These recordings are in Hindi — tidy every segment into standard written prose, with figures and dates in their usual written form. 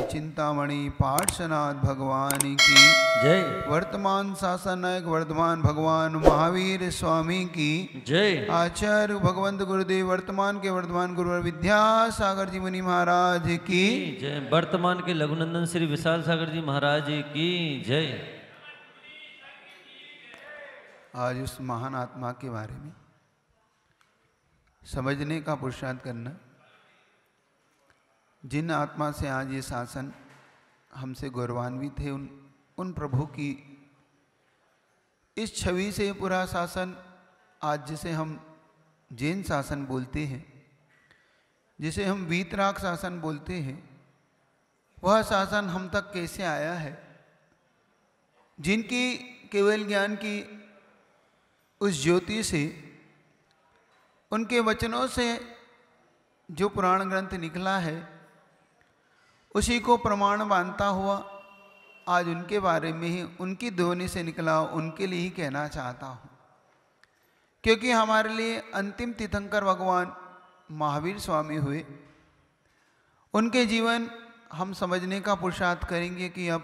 चिंतामणि पार्श्वनाथ भगवान की जय। वर्तमान शासन नायक वर्धमान भगवान महावीर स्वामी की जय। आचार्य भगवंत गुरुदेव वर्तमान के वर्धमान गुरुवर विद्यासागर जी मुनि महाराज की जय। वर्तमान के लघुनंदन श्री विशाल सागर जी महाराज की जय। आज उस महान आत्मा के बारे में समझने का पुरुषार्थ करना, जिन आत्मा से आज ये शासन हमसे गौरवान्वित है, उन प्रभु की इस छवि से पूरा शासन, आज जिसे हम जैन शासन बोलते हैं, जिसे हम वीतराग शासन बोलते हैं, वह शासन हम तक कैसे आया है। जिनकी केवल ज्ञान की उस ज्योति से, उनके वचनों से जो पुराण ग्रंथ निकला है, उसी को प्रमाण मानता हुआ आज उनके बारे में ही, उनकी ध्वनि से निकला उनके लिए ही कहना चाहता हूँ। क्योंकि हमारे लिए अंतिम तीर्थंकर भगवान महावीर स्वामी हुए। उनके जीवन हम समझने का पुरुषार्थ करेंगे कि अब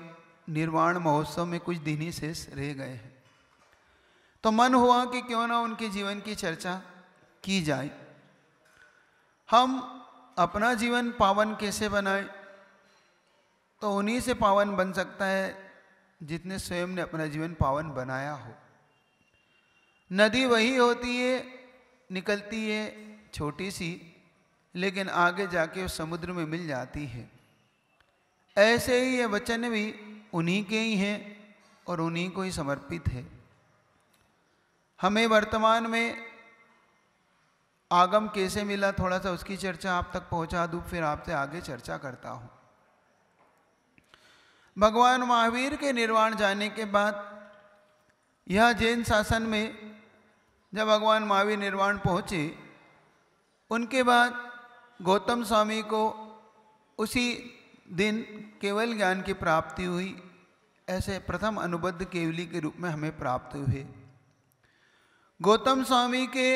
निर्वाण महोत्सव में कुछ दिन ही शेष रह गए हैं, तो मन हुआ कि क्यों ना उनके जीवन की चर्चा की जाए। हम अपना जीवन पावन कैसे बनाएं, तो उन्हीं से पावन बन सकता है जितने स्वयं ने अपना जीवन पावन बनाया हो। नदी वही होती है, निकलती है छोटी सी, लेकिन आगे जाके उस समुद्र में मिल जाती है। ऐसे ही ये वचन भी उन्हीं के ही हैं और उन्हीं को ही समर्पित है। हमें वर्तमान में आगम कैसे मिला, थोड़ा सा उसकी चर्चा आप तक पहुंचा दूं, फिर आपसे आगे चर्चा करता हूं। भगवान महावीर के निर्वाण जाने के बाद यह जैन शासन में जब भगवान महावीर निर्वाण पहुँचे, उनके बाद गौतम स्वामी को उसी दिन केवल ज्ञान की प्राप्ति हुई। ऐसे प्रथम अनुबद्ध केवली के रूप में हमें प्राप्त हुए। गौतम स्वामी के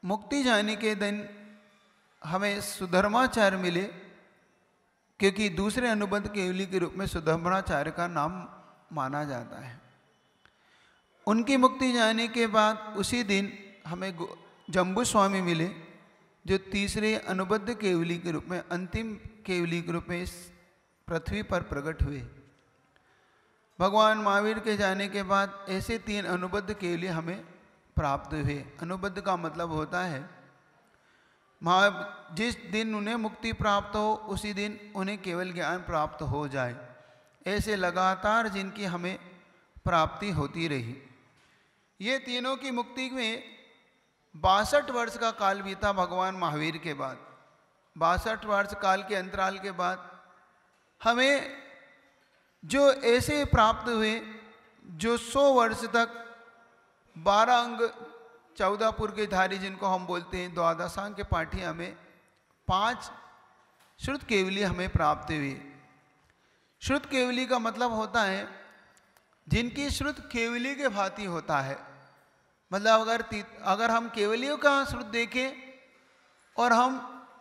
मुक्ति जाने के दिन हमें सुधर्माचार्य मिले, क्योंकि दूसरे अनुबंध केवली के रूप में सुधर्माचार्य का नाम माना जाता है। उनकी मुक्ति जाने के बाद उसी दिन हमें जम्बू स्वामी मिले, जो तीसरे अनुबद्ध केवली के रूप में, अंतिम केवली के रूप में इस पृथ्वी पर प्रकट हुए। भगवान महावीर के जाने के बाद ऐसे 3 अनुबद्ध केवली हमें प्राप्त हुए। अनुबद्ध का मतलब होता है जिस दिन उन्हें मुक्ति प्राप्त हो उसी दिन उन्हें केवल ज्ञान प्राप्त हो जाए। ऐसे लगातार जिनकी हमें प्राप्ति होती रही। ये तीनों की मुक्ति में 62 वर्ष का काल बीता भगवान महावीर के बाद। 62 वर्ष काल के अंतराल के बाद हमें जो ऐसे प्राप्त हुए, जो 100 वर्ष तक 12 अंग 14 पुर के धारी जिनको हम बोलते हैं, द्वादशांग के पाठी, हमें 5 श्रुत केवली हमें प्राप्त हुई। श्रुत केवली का मतलब होता है जिनकी श्रुत केवली के भांति होता है। मतलब अगर हम केवलियों का श्रुत देखें और हम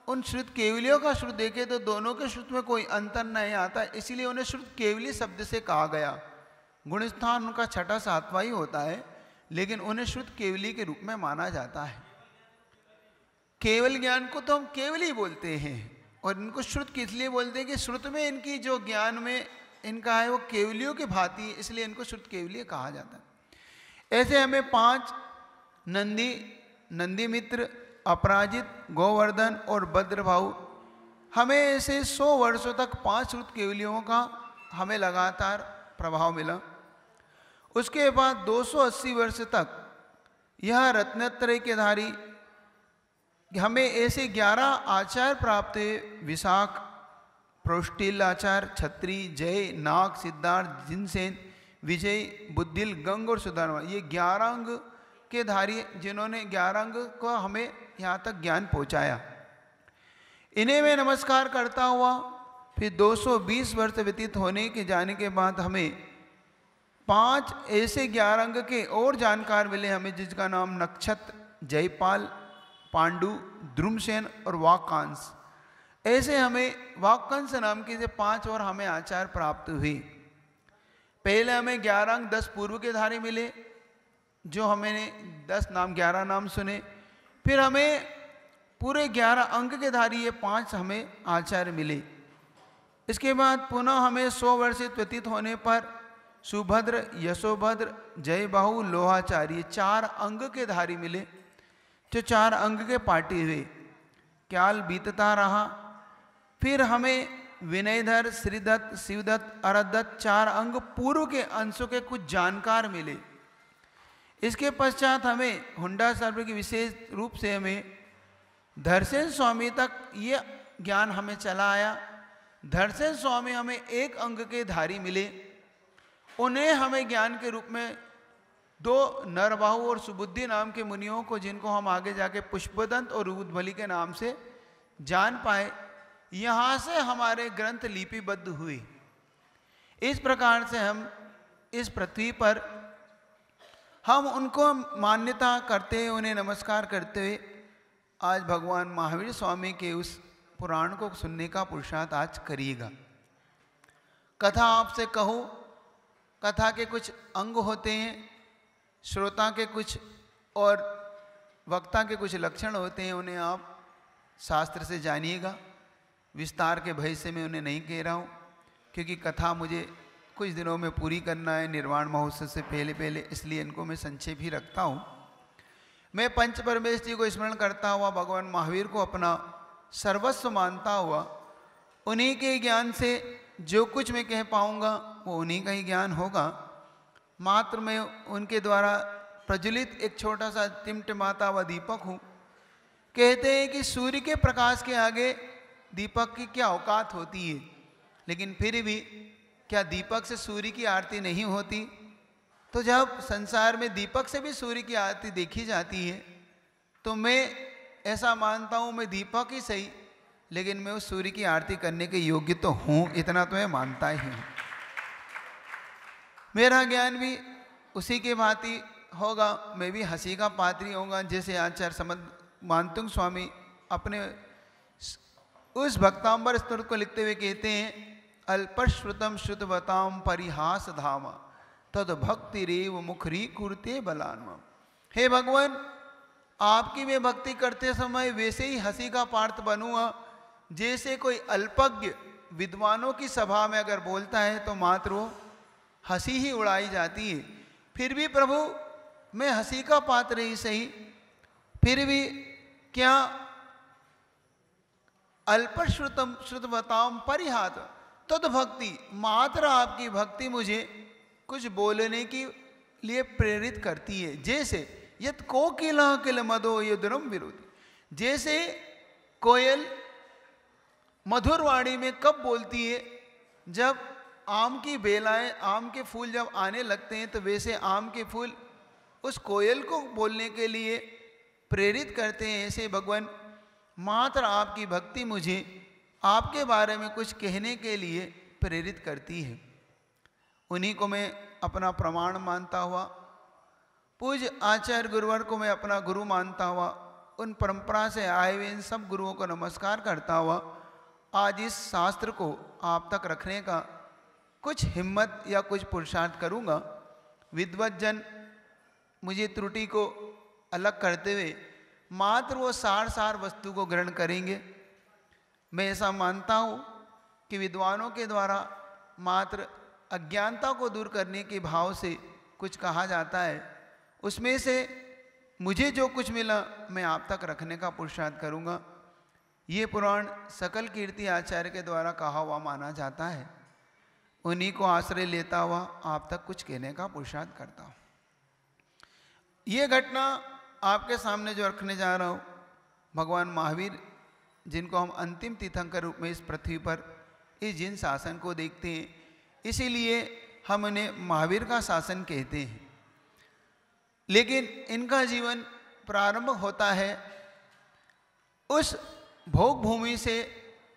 उन श्रुत केवलियों का श्रुत देखें तो दोनों के श्रुत में कोई अंतर नहीं आता, इसीलिए उन्हें श्रुत केवली शब्द से कहा गया। गुणस्थान उनका 6ठा 7वां ही होता है, लेकिन उन्हें शुद्ध केवली के रूप में माना जाता है। केवल ज्ञान को तो हम केवली बोलते हैं, और इनको श्रुत किस लिए बोलते हैं कि श्रुत में इनकी जो ज्ञान में इनका है वो केवलियों के भांति, इसलिए इनको श्रुत केवली कहा जाता है। ऐसे हमें 5 नंदी मित्र, अपराजित, गोवर्धन और भद्रभाऊ, हमें ऐसे 100 वर्षों तक 5 श्रुत केवलियों का हमें लगातार प्रभाव मिला। उसके बाद 280 वर्ष तक यह रत्नत्रय के धारी हमें ऐसे 11 आचार्य प्राप्त हुए। विशाख, प्रोष्टिल आचार्य, छत्री, जय, नाग, सिद्धार्थ, जिनसेन, विजय, बुद्धिल, गंग और सुधर्मा, ये 11 अंग के धारी जिन्होंने 11 अंग को हमें यहाँ तक ज्ञान पहुँचाया। इन्हें मैं नमस्कार करता हुआ फिर 220 वर्ष व्यतीत होने के जाने के बाद हमें 5 ऐसे 11 अंग के और जानकार मिले हमें, जिसका नाम नक्षत्र, जयपाल, पांडु, द्रुमसेन और वाक्यांश। ऐसे हमें वाक्यांश नाम के से 5 और हमें आचार्य प्राप्त हुए। पहले हमें 11 अंग 10 पूर्व के धारी मिले, जो हमें 10 नाम 11 नाम सुने। फिर हमें पूरे 11 अंक के धारी ये 5 हमें आचार्य मिले। इसके बाद पुनः हमें 100 वर्ष व्यतीत होने पर सुभद्र, यशोभद्र, जयबाहु, लोहाचार्य 4 अंग के धारी मिले, जो 4 अंग के पाटी हुए। क्याल बीतता रहा। फिर हमें विनयधर, श्रीदत्त, शिवदत्त, अरदत्त 4 अंग पूर्व के अंशों के कुछ जानकार मिले। इसके पश्चात हमें हुंडा सर्व की विशेष रूप से हमें धरसेन स्वामी तक ये ज्ञान हमें चला आया। धरसेन स्वामी हमें 1 अंग के धारी मिले। उन्हें हमें ज्ञान के रूप में 2 नरबाहु और सुबुद्धि नाम के मुनियों को, जिनको हम आगे जाके पुष्पदंत और उद्बली के नाम से जान पाए, यहाँ से हमारे ग्रंथ लिपिबद्ध हुए। इस प्रकार से हम इस पृथ्वी पर हम उनको मान्यता करते हुए, उन्हें नमस्कार करते हुए आज भगवान महावीर स्वामी के उस पुराण को सुनने का पुरुषार्थ आज करिएगा। कथा आपसे कहूँ, कथा के कुछ अंग होते हैं, श्रोता के कुछ और वक्ता के कुछ लक्षण होते हैं, उन्हें आप शास्त्र से जानिएगा। विस्तार के भय से मैं उन्हें नहीं कह रहा हूँ, क्योंकि कथा मुझे कुछ दिनों में पूरी करना है निर्वाण महोत्सव से पहले, इसलिए इनको मैं संक्षेप ही रखता हूँ। मैं पंच परमेश जी को स्मरण करता हुआ भगवान महावीर को अपना सर्वस्व मानता हुआ, उन्हीं के ज्ञान से जो कुछ मैं कह पाऊँगा वो उन्हीं का ही ज्ञान होगा। मात्र मैं उनके द्वारा प्रज्वलित एक छोटा सा टिमटिमाता हुआ दीपक हूँ। कहते हैं कि सूर्य के प्रकाश के आगे दीपक की क्या औकात होती है, लेकिन फिर भी क्या दीपक से सूर्य की आरती नहीं होती? तो जब संसार में दीपक से भी सूर्य की आरती देखी जाती है, तो मैं ऐसा मानता हूँ मैं दीपक ही सही, लेकिन मैं उस सूर्य की आरती करने के योग्य तो हूँ, इतना तो मैं मानता ही हूँ। मेरा ज्ञान भी उसी के भांति होगा, मैं भी हंसी का पात्री होगा। जैसे आचार्य समद मानतुंग स्वामी अपने उस भक्तांबर स्तोत्र को लिखते हुए कहते हैं, अल्पश्रुतम श्रुतवताम परिहास धामा तद भक्ति रेव मुखरी कुरते बलान्म। हे भगवान, आपकी मैं भक्ति करते समय वैसे ही हंसी का पार्थ बनूंगा, जैसे कोई अल्पज्ञ विद्वानों की सभा में अगर बोलता है तो मात्र वो हंसी ही उड़ाई जाती है। फिर भी प्रभु मैं हंसी का पात्र ही सही, फिर भी क्या अल्पश्रुतम श्रुतवताम परिहात तद भक्ति, मात्र आपकी भक्ति मुझे कुछ बोलने के लिए प्रेरित करती है। जैसे यत कोकिला किल मदो युद्रम विरोधी, जैसे कोयल मधुर वाणी में कब बोलती है? जब आम की बेलाएं, आम के फूल जब आने लगते हैं, तो वैसे आम के फूल उस कोयल को बोलने के लिए प्रेरित करते हैं। ऐसे भगवान मात्र आपकी भक्ति मुझे आपके बारे में कुछ कहने के लिए प्रेरित करती है। उन्हीं को मैं अपना प्रमाण मानता हुआ, पूज्य आचार्य गुरुवर को मैं अपना गुरु मानता हुआ, उन परंपरा से आए हुए इन सब गुरुओं को नमस्कार करता हुआ आज इस शास्त्र को आप तक रखने का कुछ हिम्मत या कुछ पुरुषार्थ करूँगा। विद्वत जन मुझे त्रुटि को अलग करते हुए मात्र वो सार वस्तु को ग्रहण करेंगे। मैं ऐसा मानता हूँ कि विद्वानों के द्वारा मात्र अज्ञानता को दूर करने के भाव से कुछ कहा जाता है, उसमें से मुझे जो कुछ मिला मैं आप तक रखने का पुरुषार्थ करूँगा। ये पुराण सकल कीर्ति आचार्य के द्वारा कहा हुआ माना जाता है, उन्हीं को आश्रय लेता हुआ आप तक कुछ कहने का पुरुषार्थ करता हूँ। ये घटना आपके सामने जो रखने जा रहा हूँ, भगवान महावीर जिनको हम अंतिम तीर्थंकर रूप में इस पृथ्वी पर इस जिन शासन को देखते हैं, इसीलिए हम उन्हें महावीर का शासन कहते हैं। लेकिन इनका जीवन प्रारंभ होता है उस भोग भूमि से,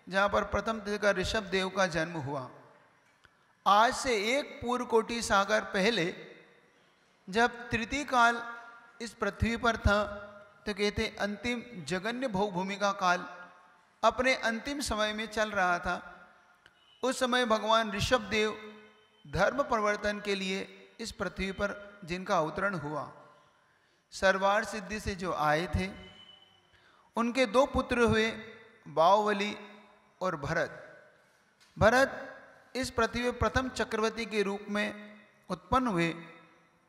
जहाँ पर प्रथम तीर्थ का ऋषभ देव का जन्म हुआ, आज से एक पूर्व कोटि सागर पहले जब तृतीय काल इस पृथ्वी पर था, तो कहते अंतिम जगन्य भोग भूमि का काल अपने अंतिम समय में चल रहा था। उस समय भगवान ऋषभ देव धर्म परिवर्तन के लिए इस पृथ्वी पर जिनका अवतरण हुआ, सर्वार सिद्धि से जो आए थे, उनके दो पुत्र हुए, बाहुबली और भरत। भरत इस पृथ्वी पर प्रथम चक्रवर्ती के रूप में उत्पन्न हुए,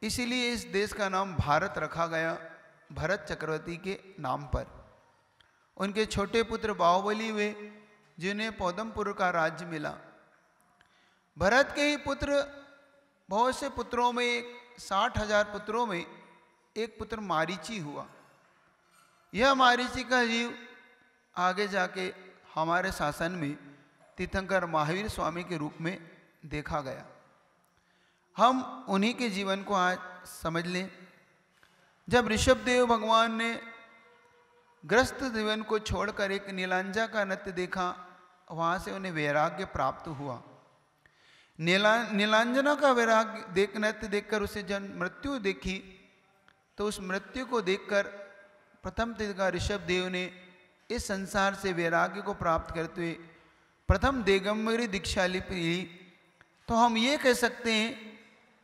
इसीलिए इस देश का नाम भारत रखा गया, भरत चक्रवर्ती के नाम पर। उनके छोटे पुत्र बाहुबली हुए, जिन्हें पौदमपुर का राज्य मिला। भरत के ही पुत्र, बहुत से पुत्रों में 60,000 पुत्रों में एक पुत्र मारीची हुआ। यह मारीची का जीव आगे जाके हमारे शासन में तीर्थंकर महावीर स्वामी के रूप में देखा गया। हम उन्हीं के जीवन को आज समझ लें। जब ऋषभदेव भगवान ने ग्रस्त जीवन को छोड़कर एक नीलांजा का नृत्य देखा, वहाँ से उन्हें वैराग्य प्राप्त हुआ। नीलांजना का वैराग्य नृत्य देखकर उसे जब मृत्यु देखी, तो उस मृत्यु को देखकर प्रथम तीर्थ का ऋषभदेव ने इस संसार से वैराग्य को प्राप्त करते हुए प्रथम दिगंबरी दीक्षा ली। तो हम ये कह सकते हैं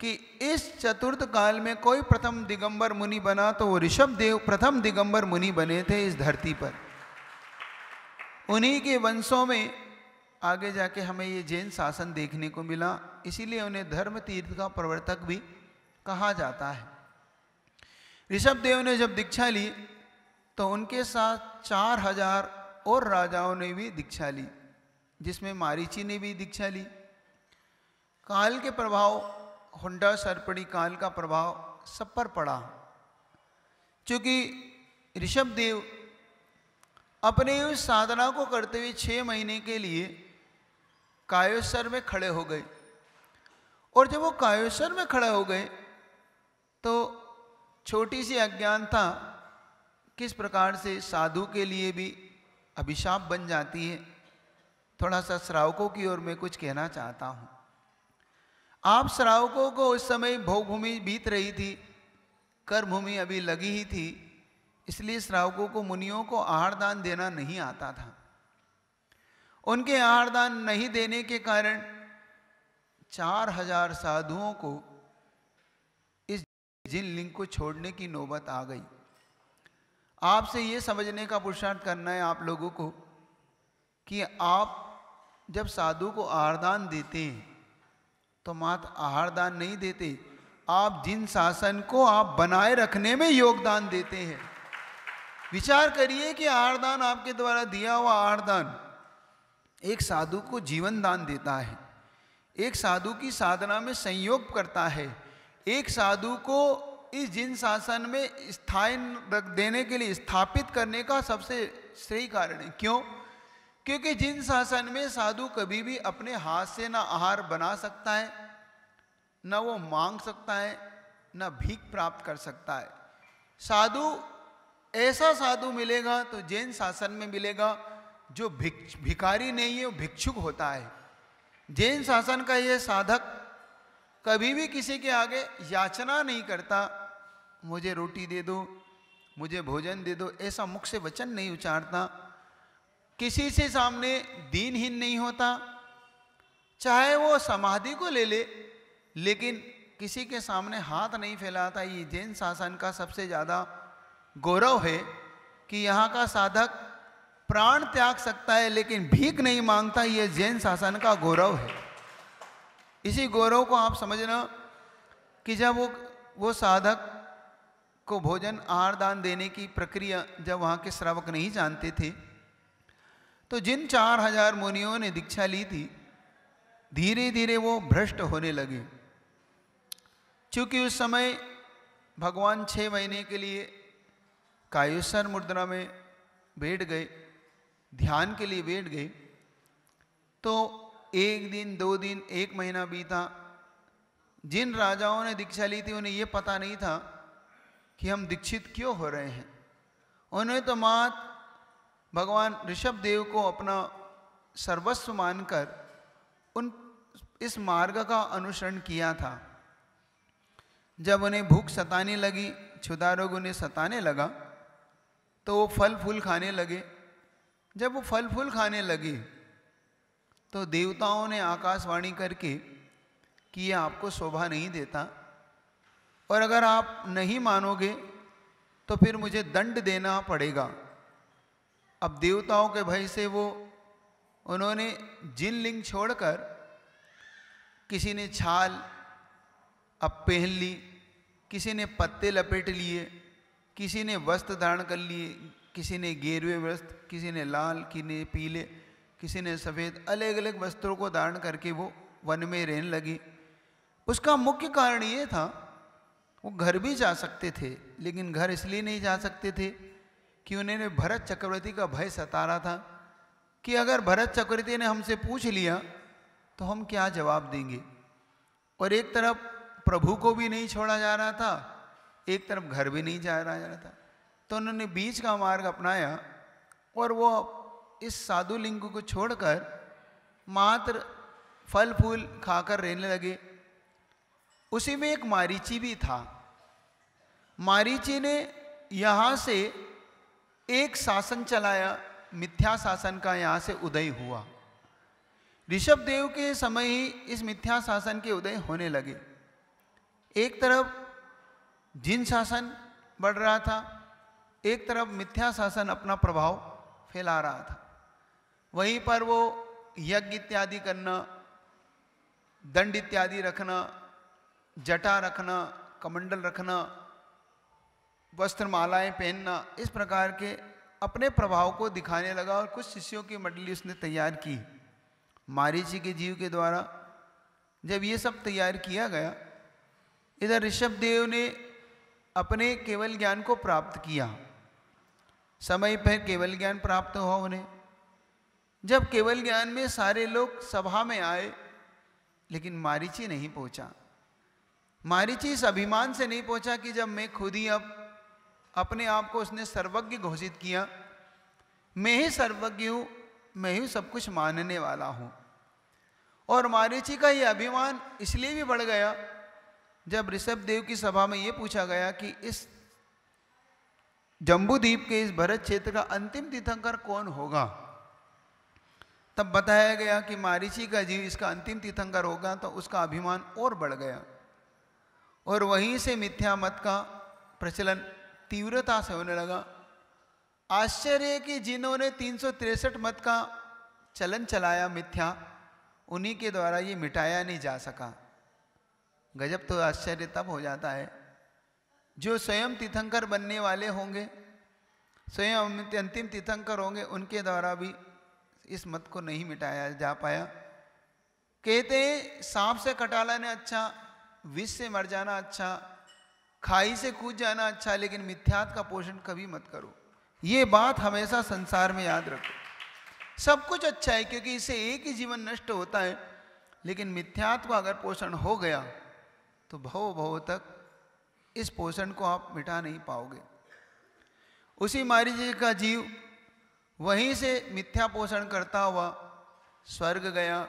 कि इस चतुर्थ काल में कोई प्रथम दिगंबर मुनि बना तो वो ऋषभदेव प्रथम दिगंबर मुनि बने थे इस धरती पर। उन्हीं के वंशों में आगे जाके हमें ये जैन शासन देखने को मिला, इसीलिए उन्हें धर्म तीर्थ का प्रवर्तक भी कहा जाता है। ऋषभदेव ने जब दीक्षा ली तो उनके साथ 4000 और राजाओं ने भी दीक्षा ली, जिसमें मारीची ने भी दीक्षा ली। काल के प्रभाव, हुंडा सर्पणी काल का प्रभाव सब पर पड़ा। क्योंकि ऋषभदेव अपने उस साधना को करते हुए 6 महीने के लिए कायोसर में खड़े हो गए, और जब वो कायोसर में खड़े हो गए तो छोटी सी अज्ञानता किस प्रकार से साधु के लिए भी अभिशाप बन जाती है। थोड़ा सा श्रावकों की ओर मैं कुछ कहना चाहता हूँ। आप श्रावकों को उस समय भोग भूमि बीत रही थी, कर भूमि अभी लगी ही थी, इसलिए श्रावकों को, मुनियों को आहार दान देना नहीं आता था। उनके आहार दान नहीं देने के कारण 4000 साधुओं को इस जिन लिंग को छोड़ने की नौबत आ गई। आपसे ये समझने का पुरुषार्थ करना है आप लोगों को कि आप जब साधु को आहार दान देते हैं तो मात्र आहार दान नहीं देते, आप जिन शासन को आप बनाए रखने में योगदान देते हैं। विचार करिए कि आहार दान, आपके द्वारा दिया हुआ आहार दान एक साधु को जीवन दान देता है, एक साधु की साधना में संयोग करता है, एक साधु को इस जिन शासन में स्थायी रख देने के लिए, स्थापित करने का सबसे सही कारण है। क्यों? क्योंकि जिन शासन में साधु कभी भी अपने हाथ से ना आहार बना सकता है, ना वो मांग सकता है, ना भीख प्राप्त कर सकता है। साधु, ऐसा साधु मिलेगा तो जैन शासन में मिलेगा जो भिखारी नहीं है, वो भिक्षुक होता है। जैन शासन का ये साधक कभी भी किसी के आगे याचना नहीं करता, मुझे रोटी दे दो, मुझे भोजन दे दो, ऐसा मुख से वचन नहीं उच्चारता। किसी से सामने दीनहीन नहीं होता, चाहे वो समाधि को ले ले, लेकिन किसी के सामने हाथ नहीं फैलाता। ये जैन शासन का सबसे ज़्यादा गौरव है कि यहाँ का साधक प्राण त्याग सकता है लेकिन भीख नहीं मांगता। ये जैन शासन का गौरव है। इसी गौरव को आप समझना कि जब वो साधक को भोजन आहार दान देने की प्रक्रिया जब वहाँ के श्रावक नहीं जानते थे, तो जिन 4000 मुनियों ने दीक्षा ली थी, धीरे धीरे वो भ्रष्ट होने लगे। क्योंकि उस समय भगवान 6 महीने के लिए कायोसर मुद्रा में बैठ गए, ध्यान के लिए बैठ गए, तो 1 दिन 2 दिन 1 महीना बीता। जिन राजाओं ने दीक्षा ली थी उन्हें ये पता नहीं था कि हम दीक्षित क्यों हो रहे हैं। उन्हें तो मात्र भगवान ऋषभ देव को अपना सर्वस्व मानकर इस मार्ग का अनुसरण किया था। जब उन्हें भूख सताने लगी, क्षुधा रोग उन्हें सताने लगा, तो वो फल फूल खाने लगे। जब वो फल फूल खाने लगे तो देवताओं ने आकाशवाणी करके कि ये आपको शोभा नहीं देता, और अगर आप नहीं मानोगे तो फिर मुझे दंड देना पड़ेगा। अब देवताओं के भय से उन्होंने जिन लिंग छोड़कर किसी ने छाल अब पहन ली, किसी ने पत्ते लपेट लिए, किसी ने वस्त्र धारण कर लिए, किसी ने गेरुए वस्त्र, किसी ने लाल, किसी ने पीले, किसी ने सफ़ेद, अलग अलग वस्त्रों को धारण करके वो वन में रहने लगी। उसका मुख्य कारण ये था, वो घर भी जा सकते थे, लेकिन घर इसलिए नहीं जा सकते थे कि उन्हें भरत चक्रवर्ती का भय सता रहा था कि अगर भरत चक्रवर्ती ने हमसे पूछ लिया तो हम क्या जवाब देंगे। और एक तरफ प्रभु को भी नहीं छोड़ा जा रहा था, एक तरफ घर भी नहीं जा रहा था। तो उन्होंने बीच का मार्ग अपनाया और वो इस साधु लिंग को छोड़कर मात्र फल फूल खाकर रहने लगे। उसी में एक मारीची भी था। मारीची ने यहाँ से एक शासन चलाया, मिथ्या शासन का यहाँ से उदय हुआ। ऋषभ देव के समय ही इस मिथ्या शासन के उदय होने लगे। एक तरफ जिन शासन बढ़ रहा था, एक तरफ मिथ्या शासन अपना प्रभाव फैला रहा था। वहीं पर वो यज्ञ इत्यादि करना, दंड इत्यादि रखना, जटा रखना, कमंडल रखना, वस्त्र मालाएं पहनना, इस प्रकार के अपने प्रभाव को दिखाने लगा। और कुछ शिष्यों की मंडली उसने तैयार की मारीची के जीव के द्वारा। जब ये सब तैयार किया गया, इधर ऋषभ देव ने अपने केवल ज्ञान को प्राप्त किया। समय पर केवल ज्ञान प्राप्त हुआ उन्हें। जब केवल ज्ञान में सारे लोग सभा में आए, लेकिन मारीची नहीं पहुंचा। मारीची इस अभिमान से नहीं पहुंचा कि जब मैं खुद ही अब अपने आप को उसने सर्वज्ञ घोषित किया, मैं ही सर्वज्ञ हूँ, मैं ही सब कुछ मानने वाला हूँ। और मारीची का ये अभिमान इसलिए भी बढ़ गया, जब ऋषभ देव की सभा में ये पूछा गया कि इस जम्बूद्वीप के इस भरत क्षेत्र का अंतिम तीर्थंकर कौन होगा, तब बताया गया कि मारीची का जीव इसका अंतिम तीर्थंकर होगा। तो उसका अभिमान और बढ़ गया और वहीं से मिथ्या मत का प्रचलन तीव्रता से होने लगा। आश्चर्य है कि जिन्होंने 363 मत का चलन चलाया मिथ्या, उन्हीं के द्वारा ये मिटाया नहीं जा सका। गजब तो आश्चर्य तब हो जाता है जो स्वयं तीर्थंकर बनने वाले होंगे, स्वयं अंतिम तीर्थंकर होंगे, उनके द्वारा भी इस मत को नहीं मिटाया जा पाया। कहते हैं सांप से कटा लेना अच्छा, विष से मर जाना अच्छा, खाई से कूद जाना अच्छा, लेकिन मिथ्यात का पोषण कभी मत करो। ये बात हमेशा संसार में याद रखो। सब कुछ अच्छा है क्योंकि इससे एक ही जीवन नष्ट होता है, लेकिन मिथ्यात का अगर पोषण हो गया तो भव भव तक इस पोषण को आप मिटा नहीं पाओगे। उसी मारीची का जीव वहीं से मिथ्या पोषण करता हुआ स्वर्ग गया।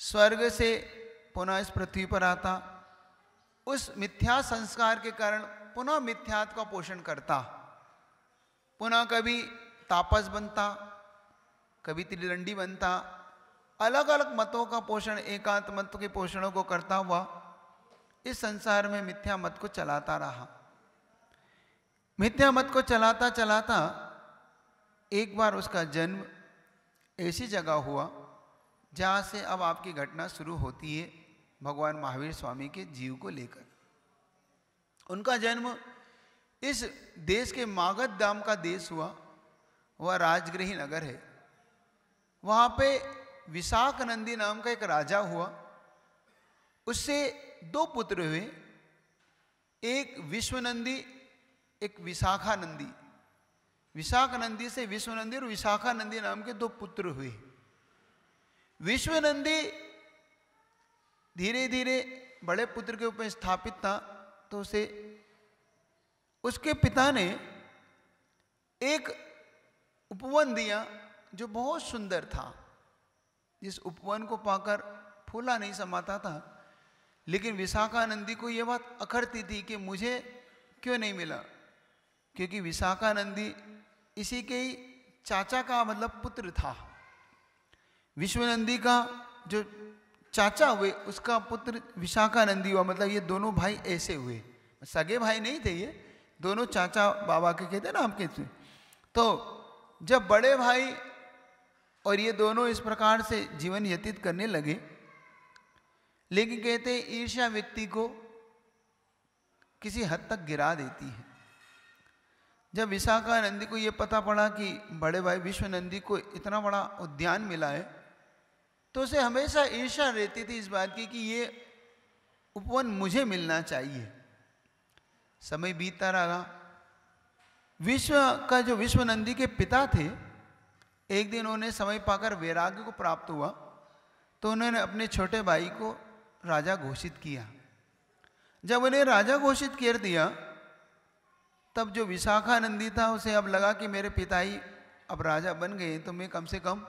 स्वर्ग से पुनः इस पृथ्वी पर आता, उस मिथ्या संस्कार के कारण पुनः मिथ्यात्व का पोषण करता, पुनः कभी तापस बनता, कभी त्रिदंडी बनता, अलग अलग मतों का पोषण, एकांत मत के पोषणों को करता हुआ इस संसार में मिथ्या मत को चलाता रहा। मिथ्या मत को चलाता चलाता एक बार उसका जन्म ऐसी जगह हुआ जहाँ से अब आपकी घटना शुरू होती है भगवान महावीर स्वामी के जीव को लेकर। उनका जन्म इस देश के मागध नाम का देश हुआ, वह राजगृही नगर है। वहाँ पे विशाख नंदी नाम का एक राजा हुआ, उससे 2 पुत्र हुए, एक विश्वनंदी, एक विशाखा नंदी। विशाख नंदी से विश्वनंदी और विशाखा नंदी नाम के 2 पुत्र हुए। विश्वनंदी धीरे धीरे बड़े पुत्र के ऊपर स्थापित था, तो उसे उसके पिता ने एक उपवन दिया जो बहुत सुंदर था, जिस उपवन को पाकर फूला नहीं समाता था। लेकिन विशाखानंदी को यह बात अखरती थी कि मुझे क्यों नहीं मिला, क्योंकि विशाखानंदी इसी के ही चाचा का मतलब पुत्र था। विश्वनंदी का जो चाचा हुए उसका पुत्र विशाखानंदी हुआ, मतलब ये दोनों भाई ऐसे हुए, सगे भाई नहीं थे, ये दोनों चाचा बाबा के कहते ना, हम कहते। तो जब बड़े भाई और ये दोनों इस प्रकार से जीवन व्यतीत करने लगे, लेकिन कहते हैं ईर्ष्या व्यक्ति को किसी हद तक गिरा देती है। जब विशाखानंदी को ये पता पड़ा कि बड़े भाई विश्वनंदी को इतना बड़ा उद्यान मिला है, तो उसे हमेशा ईर्ष्या रहती थी इस बात की कि ये उपवन मुझे मिलना चाहिए। समय बीतता रहा। विश्वनंदी के पिता थे, एक दिन उन्हें समय पाकर वैराग्य को प्राप्त हुआ, तो उन्होंने अपने छोटे भाई को राजा घोषित किया। जब उन्हें राजा घोषित कर दिया, तब जो विशाखानंदी था उसे अब लगा कि मेरे पिता ही अब राजा बन गए, तो मैं कम से कम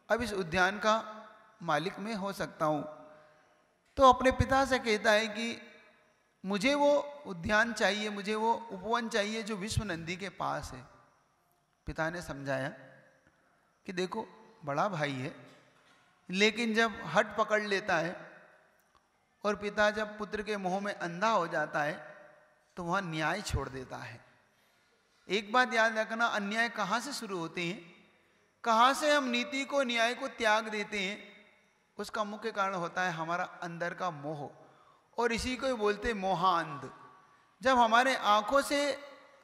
अब इस उद्यान का मालिक मैं हो सकता हूँ। तो अपने पिता से कहता है कि मुझे वो उद्यान चाहिए, मुझे वो उपवन चाहिए जो विश्वनंदी के पास है। पिता ने समझाया कि देखो बड़ा भाई है, लेकिन जब हट पकड़ लेता है और पिता जब पुत्र के मुंह में अंधा हो जाता है तो वहाँ न्याय छोड़ देता है। एक बात याद रखना, अन्याय कहाँ से शुरू होते हैं, कहाँ से हम नीति को न्याय को त्याग देते हैं, उसका मुख्य कारण होता है हमारा अंदर का मोह, और इसी को बोलते मोहांध। जब हमारे आंखों से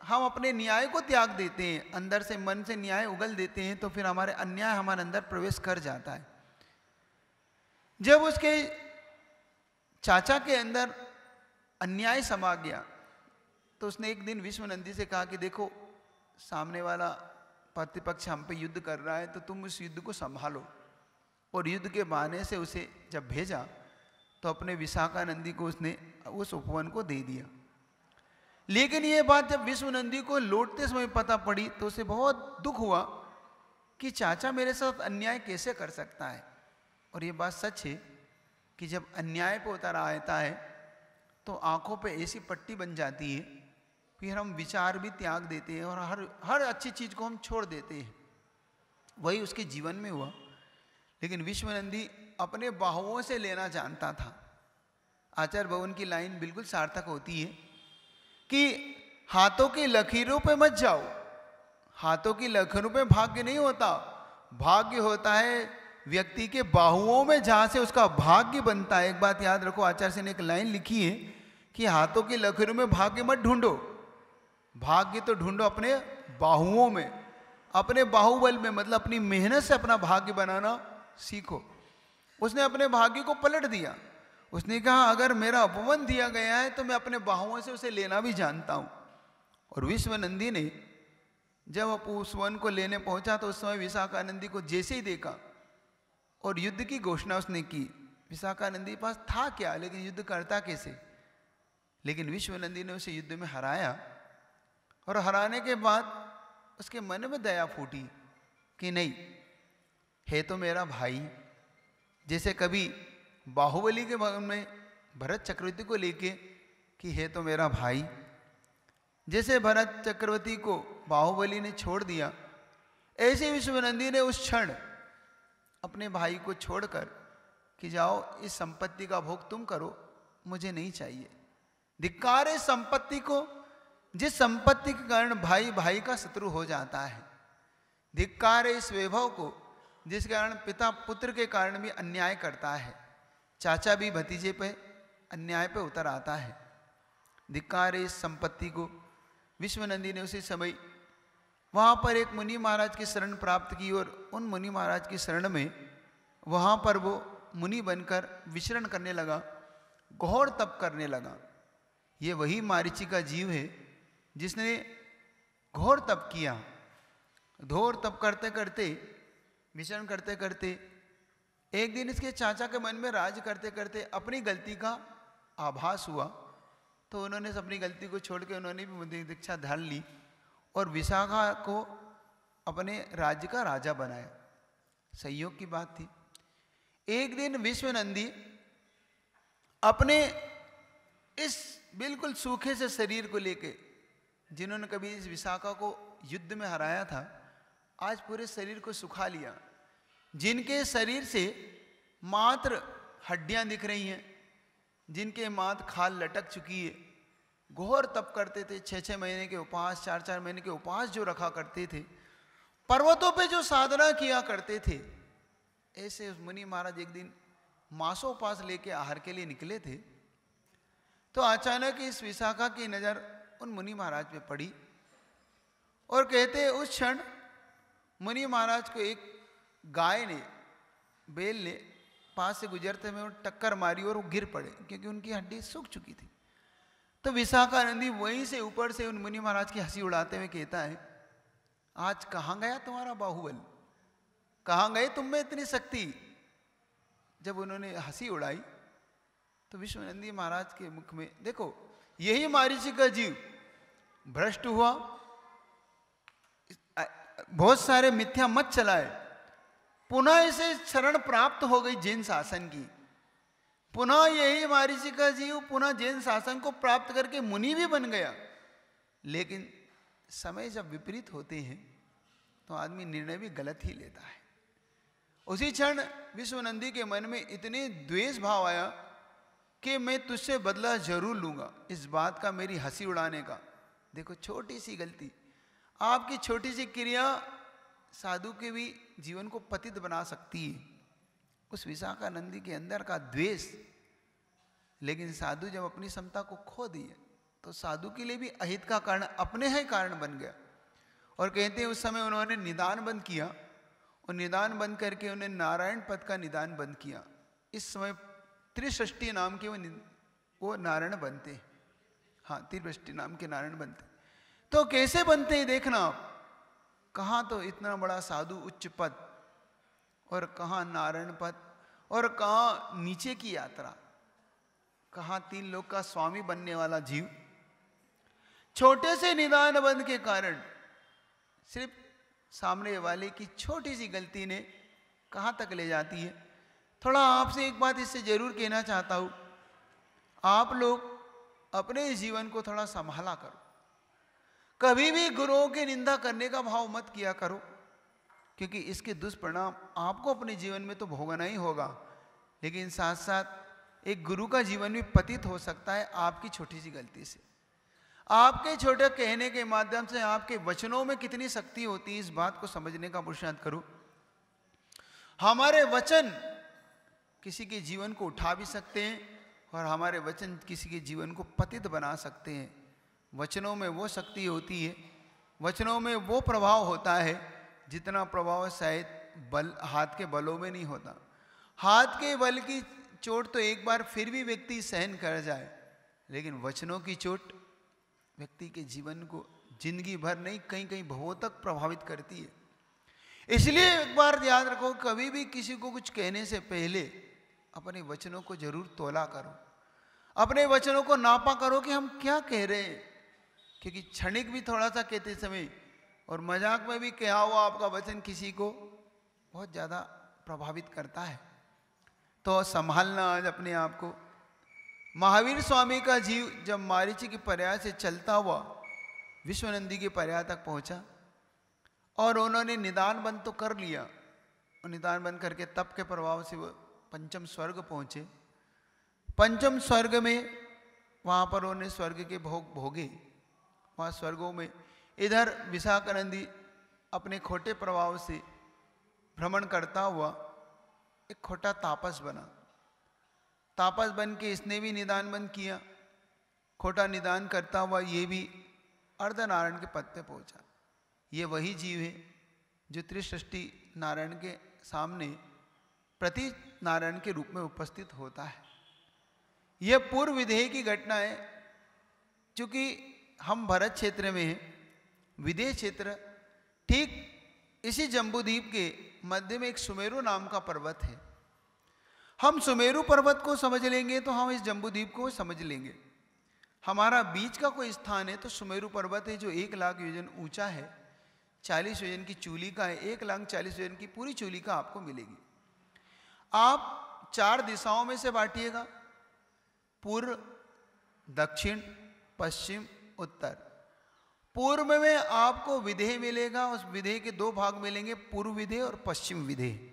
हम अपने न्याय को त्याग देते हैं, अंदर से मन से न्याय उगल देते हैं, तो फिर हमारे अन्याय हमारे अंदर प्रवेश कर जाता है। जब उसके चाचा के अंदर अन्याय समा गया, तो उसने एक दिन विश्वनंदी से कहा कि देखो सामने वाला प्रतिपक्ष हम पे युद्ध कर रहा है, तो तुम उस युद्ध को संभालो। और युद्ध के बहाने से उसे जब भेजा, तो अपने विशाखानंदी को उसने उस उपवन को दे दिया। लेकिन ये बात जब विश्वनंदी को लौटते समय पता पड़ी, तो उसे बहुत दुख हुआ कि चाचा मेरे साथ अन्याय कैसे कर सकता है। और ये बात सच है कि जब अन्याय पे उतर आता है तो आंखों पे ऐसी पट्टी बन जाती है, फिर हम विचार भी त्याग देते हैं और हर अच्छी चीज़ को हम छोड़ देते हैं। वही उसके जीवन में हुआ। लेकिन विश्वनंदी अपने बाहुओं से लेना जानता था। आचार्य भवन की लाइन बिल्कुल सार्थक होती है कि हाथों की लकीरों पे मत जाओ। हाथों की लकीरों पे भाग्य नहीं होता, भाग्य होता है व्यक्ति के बाहुओं में, जहां से उसका भाग्य बनता है। एक बात याद रखो, आचार्य से ने एक लाइन लिखी है कि हाथों की लकीरों में भाग्य मत ढूंढो, भाग्य तो ढूंढो अपने बाहुओं में, अपने बाहुबल में, मतलब अपनी मेहनत से अपना भाग्य बनाना सीखो। उसने अपने भाग्य को पलट दिया। उसने कहा अगर मेरा उपवन दिया गया है तो मैं अपने बाहुओं से उसे लेना भी जानता हूं। और विश्वनंदी ने जब उस वन को लेने पहुंचा, तो उस समय विशाखानंदी को जैसे ही देखा और युद्ध की घोषणा उसने की। विशाखानंदी के पास था क्या, लेकिन युद्ध करता कैसे। लेकिन विश्वनंदी ने उसे युद्ध में हराया, और हराने के बाद उसके मन में दया फूटी कि नहीं, है तो मेरा भाई। जैसे कभी बाहुबली के भवन में भरत चक्रवर्ती को लेके कि है तो मेरा भाई, जैसे भरत चक्रवर्ती को बाहुबली ने छोड़ दिया, ऐसे विश्वनंदी ने उस क्षण अपने भाई को छोड़कर कि जाओ इस संपत्ति का भोग तुम करो, मुझे नहीं चाहिए। धिक्कार है संपत्ति को, जिस संपत्ति के कारण भाई भाई का शत्रु हो जाता है। धिक्कार है इस वैभव को, जिस कारण पिता पुत्र के कारण भी अन्याय करता है, चाचा भी भतीजे पे अन्याय पे उतर आता है। धिक्कार है इस संपत्ति को। विश्वनंदी ने उसी समय वहाँ पर एक मुनि महाराज की शरण प्राप्त की, और उन मुनि महाराज की शरण में वहाँ पर वो मुनि बनकर विचरण करने लगा, घोर तप करने लगा। ये वही मारीची का जीव है जिसने घोर तप किया। घोर तप करते करते, विचरण करते करते, एक दिन इसके चाचा के मन में राज करते करते अपनी गलती का आभास हुआ, तो उन्होंने अपनी गलती को छोड़ के उन्होंने भी मुनि दीक्षा धारण ली और विशाखा को अपने राज्य का राजा बनाया। संयोग की बात थी। एक दिन विश्वनंदी अपने इस बिल्कुल सूखे से शरीर को लेके, जिन्होंने कभी इस विशाखा को युद्ध में हराया था, आज पूरे शरीर को सुखा लिया। जिनके शरीर से मात्र हड्डियां दिख रही हैं, जिनके मात्र खाल लटक चुकी है, घोर तप करते थे, 6-6 महीने के उपवास, 4-4 महीने के उपवास जो रखा करते थे, पर्वतों पे जो साधना किया करते थे, ऐसे उस मुनि महाराज एक दिन मासोपास लेके आहार के लिए निकले थे। तो अचानक इस विशाखा की नज़र उन मुनि महाराज पे पड़ी और कहते उस क्षण मुनि महाराज को एक गाय ने, बैल ने पास से गुजरते में टक्कर मारी और वो गिर पड़े, क्योंकि उनकी हड्डी सूख चुकी थी। तो विशाखानंदी वहीं से ऊपर से उन मुनि महाराज की हंसी उड़ाते हुए कहता है, आज कहाँ गया तुम्हारा बाहुबल, कहाँ गए तुम में इतनी शक्ति। जब उन्होंने हंसी उड़ाई तो विश्वनंदी महाराज के मुख में, देखो यही मारीची का जीव भ्रष्ट हुआ, बहुत सारे मिथ्या मत चलाए, पुनः इसे शरण प्राप्त हो गई जैन शासन की। पुनः यही मारीची का जीव पुनः जैन शासन को प्राप्त करके मुनि भी बन गया। लेकिन समय जब विपरीत होते हैं तो आदमी निर्णय भी गलत ही लेता है। उसी क्षण विश्वनंदी के मन में इतने द्वेष भाव आया कि मैं तुझसे बदला जरूर लूंगा इस बात का, मेरी हंसी उड़ाने का। देखो छोटी सी गलती, आपकी छोटी सी क्रिया साधु के भी जीवन को पतित बना सकती है। उस विशाखानंदी के अंदर का द्वेष, लेकिन साधु जब अपनी समता को खो दिए तो साधु के लिए भी अहित का कारण अपने ही कारण बन गया। और कहते हैं उस समय उन्होंने निदान बंद किया, और निदान बंद करके उन्होंने नारायण पद का निदान बंद किया। इस समय त्रिसृष्टि नाम के वो नारायण बनते हैं। हाँ, त्रिसृष्टि नाम के नारायण बनते। तो कैसे बनते हैं देखना आप, कहाँ तो इतना बड़ा साधु उच्च पद, और कहाँ नारायण पद, और कहाँ नीचे की यात्रा, कहाँ 3 लोक का स्वामी बनने वाला जीव। छोटे से निदान बंद के कारण सिर्फ सामने वाले की छोटी सी गलती ने कहाँ तक ले जाती है। थोड़ा आपसे एक बात इससे जरूर कहना चाहता हूँ, आप लोग अपने जीवन को थोड़ा संभाला करो। कभी भी गुरुओं की निंदा करने का भाव मत किया करो, क्योंकि इसके दुष्परिणाम आपको अपने जीवन में तो भोगना ही होगा, लेकिन साथ साथ एक गुरु का जीवन भी पतित हो सकता है आपकी छोटी सी गलती से। आपके छोटे कहने के माध्यम से आपके वचनों में कितनी शक्ति होती है, इस बात को समझने का पुरुषार्थ करो। हमारे वचन किसी के जीवन को उठा भी सकते हैं, और हमारे वचन किसी के जीवन को पतित बना सकते हैं। वचनों में वो शक्ति होती है, वचनों में वो प्रभाव होता है जितना प्रभाव शायद हाथ के बलों में नहीं होता। हाथ के बल की चोट तो एक बार फिर भी व्यक्ति सहन कर जाए, लेकिन वचनों की चोट व्यक्ति के जीवन को जिंदगी भर नहीं, कहीं कहीं भवों तक प्रभावित करती है। इसलिए एक बार याद रखो, कभी भी किसी को कुछ कहने से पहले अपने वचनों को जरूर तोला करो, अपने वचनों को नापा करो कि हम क्या कह रहे हैं, क्योंकि क्षणिक भी थोड़ा सा कहते समय और मजाक में भी कहा हुआ आपका वचन किसी को बहुत ज़्यादा प्रभावित करता है। तो संभालना आज अपने आप को। महावीर स्वामी का जीव जब मारीची की पर्याय से चलता हुआ विश्वनंदी की पर्याय तक पहुंचा, और उन्होंने निदान बंद तो कर लिया, और निदान बंद करके तप के प्रभाव से वो पंचम स्वर्ग पहुंचे। पंचम स्वर्ग में वहाँ पर उन्होंने स्वर्ग के भोग भोगे। वहाँ स्वर्गों में इधर विशाखानंदी अपने खोटे प्रभाव से भ्रमण करता हुआ एक खोटा तापस बना। तापस बन के इसने भी निदान बंद किया, खोटा निदान करता हुआ ये भी अर्धनारायण के पद पे पहुंचा। ये वही जीव है जो त्रिसृष्टि नारायण के सामने प्रति नारायण के रूप में उपस्थित होता है। यह पूर्व विदेह की घटना है। चूंकि हम भरत क्षेत्र में हैं, विदेह क्षेत्र ठीक इसी जम्बूद्वीप के मध्य में एक सुमेरु नाम का पर्वत है। हम सुमेरु पर्वत को समझ लेंगे तो हम इस जम्बूद्वीप को समझ लेंगे। हमारा बीच का कोई स्थान है तो सुमेरु पर्वत है, जो 1 लाख योजन ऊंचा है, 40 योजन की चूली का है, 1,40,000 योजन की पूरी चूली का आपको मिलेगी। आप 4 दिशाओं में से बांटिएगा, पूर्व, दक्षिण, पश्चिम, उत्तर। पूर्व में आपको विदेह मिलेगा, उस विदेह के 2 भाग मिलेंगे, पूर्व विदेह और पश्चिम विदेह।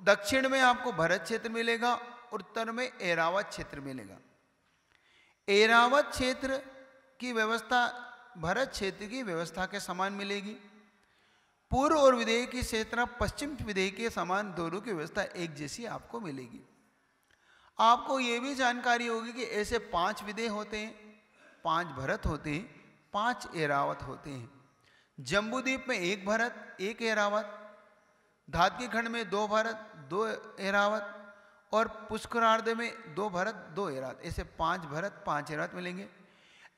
दक्षिण में आपको भरत क्षेत्र मिलेगा, उत्तर में ऐरावत क्षेत्र मिलेगा। ऐरावत क्षेत्र की व्यवस्था भरत क्षेत्र की व्यवस्था के समान मिलेगी। पूर्व और विदेह की क्षेत्र पश्चिम विदेह के समान दोनों की व्यवस्था एक जैसी आपको मिलेगी। आपको ये भी जानकारी होगी कि ऐसे 5 विदेह होते हैं, 5 भरत होते हैं, 5 ऐरावत होते हैं। जम्बूद्वीप में 1 भरत 1 ऐरावत, धात्की खंड में 2 भरत 2 ऐरावत और पुष्करार्ध में 2 भरत 2 ऐरावत, ऐसे 5 भरत 5 ऐरावत मिलेंगे।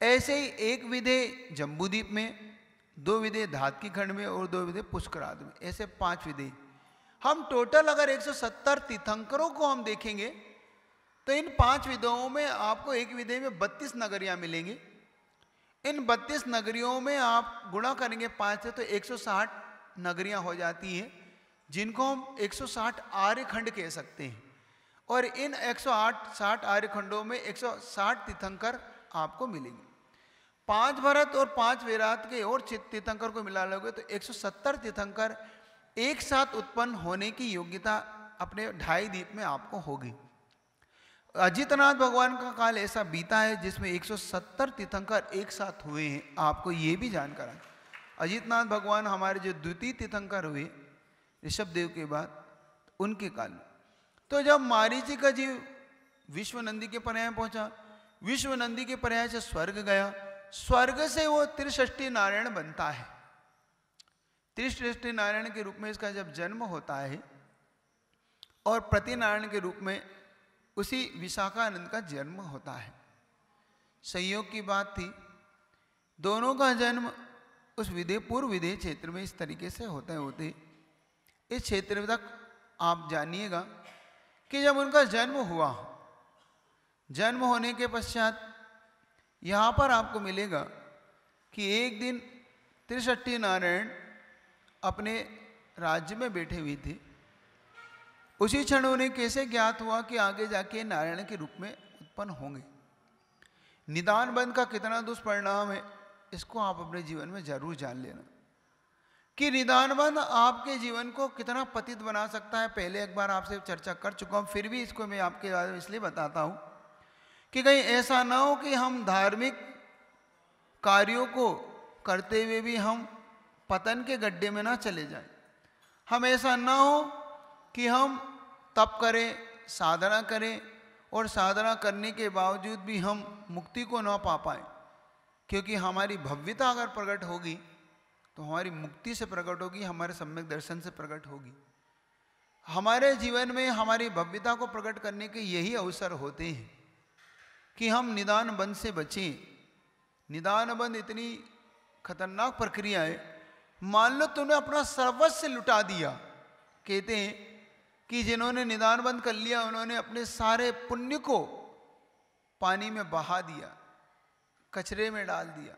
ऐसे ही 1 विदेह जम्बूद्वीप में, 2 विदेह धात्की खंड में और 2 विदेह पुष्करार्ध में, ऐसे 5 विदेह। हम टोटल अगर 170 तीर्थंकरों को हम देखेंगे तो इन 5 विदेहों में आपको एक विदेह में 32 नगरियां मिलेंगी। इन 32 नगरियों में आप गुणा करेंगे 5 से तो 160 नगरियां हो जाती हैं, जिनको हम 160 आर्यखंड कह सकते हैं। और इन 160 आर्यखंडों में 160 तीर्थंकर आपको मिलेंगे। 5 भरत और 5 वैरात के और तीर्थंकर को मिला लोगे तो 170 तीर्थंकर एक साथ उत्पन्न होने की योग्यता अपने 2.5 द्वीप में आपको होगी। अजितनाथ भगवान का काल ऐसा बीता है जिसमें 170 तीर्थंकर एक साथ हुए हैं। आपको ये भी जानकर है, अजितनाथ भगवान हमारे जो द्वितीय तीर्थंकर हुए ऋषभदेव के बाद, उनके काल में। तो जब मारीची का जीव विश्वनंदी के पर्याय पहुंचा, विश्वनंदी के पर्याय से स्वर्ग गया, स्वर्ग से वो त्रिषष्टि नारायण बनता है। त्रिषष्टि नारायण के रूप में इसका जब जन्म होता है और प्रतिनारायण के रूप में उसी विशाखानंद का जन्म होता है। संयोग की बात थी, दोनों का जन्म उस विदेह पूर्व विदेह क्षेत्र में इस तरीके से होते इस क्षेत्र तक आप जानिएगा कि जब उनका जन्म हुआ, जन्म होने के पश्चात यहाँ पर आपको मिलेगा कि एक दिन त्रिषष्टि नारायण अपने राज्य में बैठे हुए थे। उसी क्षण उन्हें कैसे ज्ञात हुआ कि आगे जाके नारायण के रूप में उत्पन्न होंगे। निदान बंध का कितना दुष्परिणाम है, इसको आप अपने जीवन में जरूर जान लेना कि निदान बंध आपके जीवन को कितना पतित बना सकता है। पहले एक बार आपसे चर्चा कर चुका हूँ, फिर भी इसको मैं आपके बारे में इसलिए बताता हूँ कि कहीं ऐसा ना हो कि हम धार्मिक कार्यों को करते हुए भी हम पतन के गड्ढे में ना चले जाएं। हम ऐसा ना हो कि हम तप करें, साधना करें और साधना करने के बावजूद भी हम मुक्ति को ना पा पाएं, क्योंकि हमारी भव्यता अगर प्रकट होगी तो हमारी मुक्ति से प्रकट होगी, हमारे सम्यक दर्शन से प्रकट होगी। हमारे जीवन में हमारी भव्यता को प्रकट करने के यही अवसर होते हैं कि हम निदान बंध से बचें। निदान बंध इतनी खतरनाक प्रक्रिया है, मान लो तुमने अपना सर्वस्व लुटा दिया। कहते हैं कि जिन्होंने निदान बंद कर लिया उन्होंने अपने सारे पुण्य को पानी में बहा दिया, कचरे में डाल दिया।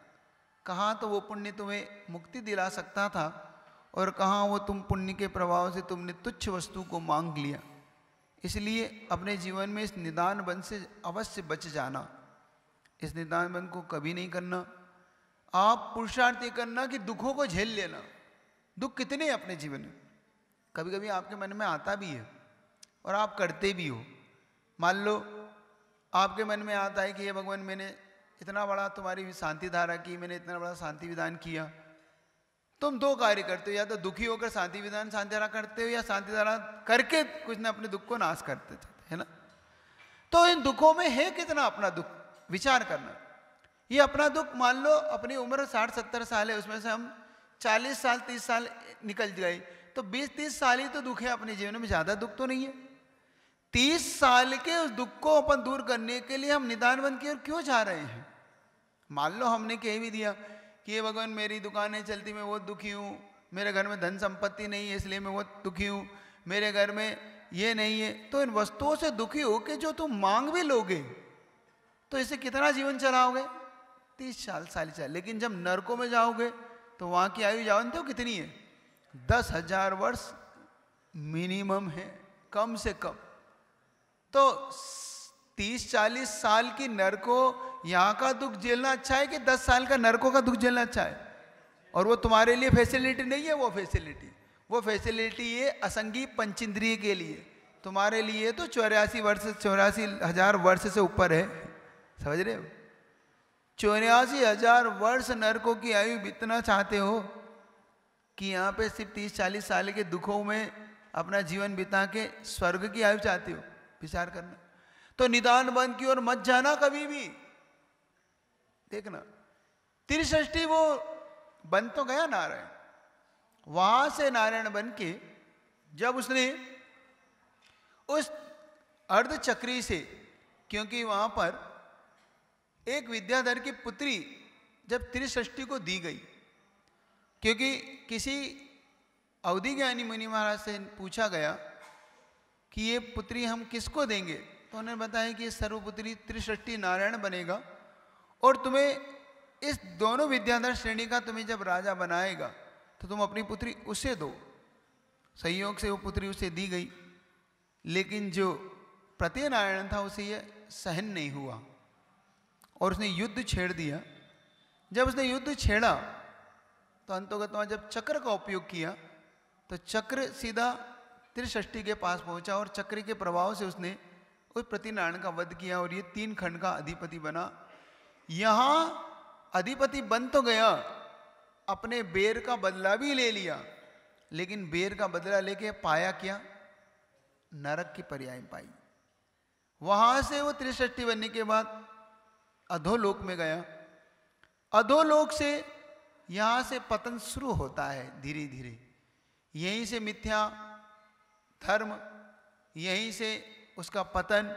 कहाँ तो वो पुण्य तुम्हें मुक्ति दिला सकता था और कहाँ वो तुम पुण्य के प्रभाव से तुमने तुच्छ वस्तु को मांग लिया। इसलिए अपने जीवन में इस निदान बंध से अवश्य बच जाना। इस निदान बंध को कभी नहीं करना। आप पुरुषार्थ ये करना कि दुखों को झेल लेना। दुख कितने हैं अपने जीवन में, कभी कभी आपके मन में आता भी है और आप करते भी हो। मान लो आपके मन में आता है कि ये भगवान मैंने इतना बड़ा तुम्हारी शांति धारा की, मैंने इतना बड़ा शांति विधान किया। तुम 2 कार्य करते हो, या तो दुखी होकर शांति विधान शांति धारा करते हो या शांति धारा करके कुछ ना अपने दुख को नाश करते है ना। तो इन दुखों में है कितना अपना दुख, विचार करना। ये अपना दुख मान लो अपनी उम्र 60-70 साल है, उसमें से हम 40 साल 30 साल निकल गए तो 20-30 साल ही तो दुख है अपने जीवन में, ज़्यादा दुख तो नहीं है। 30 साल के उस दुख को अपन दूर करने के लिए हम निदान बंध की ओर क्यों जा रहे हैं। मान लो हमने कह भी दिया कि ये भगवान मेरी दुकान नहीं चलती, मैं बहुत दुखी हूँ, मेरे घर में धन संपत्ति नहीं है इसलिए मैं बहुत दुखी हूँ, मेरे घर में ये नहीं है। तो इन वस्तुओं से दुखी होकर जो तुम मांग भी लोगे तो इसे कितना जीवन चलाओगे, 30 साल 40 साल। लेकिन जब नरकों में जाओगे तो वहाँ की आयु जानते हो कितनी है? 10,000 वर्ष मिनिमम है, कम से कम। तो 30-40 साल की नरको यहाँ का दुख झेलना अच्छा है कि 10 साल का नरकों का दुख झेलना अच्छा है? और वो तुम्हारे लिए फैसिलिटी नहीं है, वो फैसिलिटी है असंगी पंचेंद्रिय के लिए। तुम्हारे लिए तो 84,000 वर्ष से ऊपर है, समझ रहे हो? 84,000 वर्ष नरकों की आयु बीतना चाहते हो कि यहाँ पे सिर्फ 30-40 साल के दुखों में अपना जीवन बिता के स्वर्ग की आयु चाहते हो? विचार करना। तो निदान बन की ओर मत जाना कभी भी। देखना, त्रिसृष्टि वो बन तो गया नारायण, वहां से नारायण बन के जब उसने उस अर्धचक्री से, क्योंकि वहां पर एक विद्याधर की पुत्री जब त्रिसृष्टि को दी गई, क्योंकि किसी अवधि ज्ञानी मुनि महाराज से पूछा गया कि ये पुत्री हम किसको देंगे, तो उन्होंने बताया कि ये सर्वपुत्री त्रिसृष्टि नारायण बनेगा और तुम्हें इस दोनों विद्याधर श्रेणी का तुम्हें जब राजा बनाएगा तो तुम अपनी पुत्री उसे दो। संयोग से वो पुत्री उसे दी गई, लेकिन जो प्रत्यनारायण था उसे ये सहन नहीं हुआ और उसने युद्ध छेड़ दिया। जब उसने युद्ध छेड़ा तो अंतोगत जब चक्र का उपयोग किया तो चक्र सीधा त्रिसृष्टि के पास पहुंचा और चक्र के प्रभाव से उसने उस प्रत्यनारायण का वध किया और ये 3 खंड का अधिपति बना। यहाँ अधिपति बन तो गया, अपने बेर का बदला भी ले लिया, लेकिन बेर का बदला लेके पाया क्या? नरक की पर्याय पाई। वहां से वो त्रिसृष्टि बनने के बाद अधोलोक में गया। अधोलोक से यहां से पतन शुरू होता है धीरे धीरे। यहीं से मिथ्या धर्म, यहीं से उसका पतन,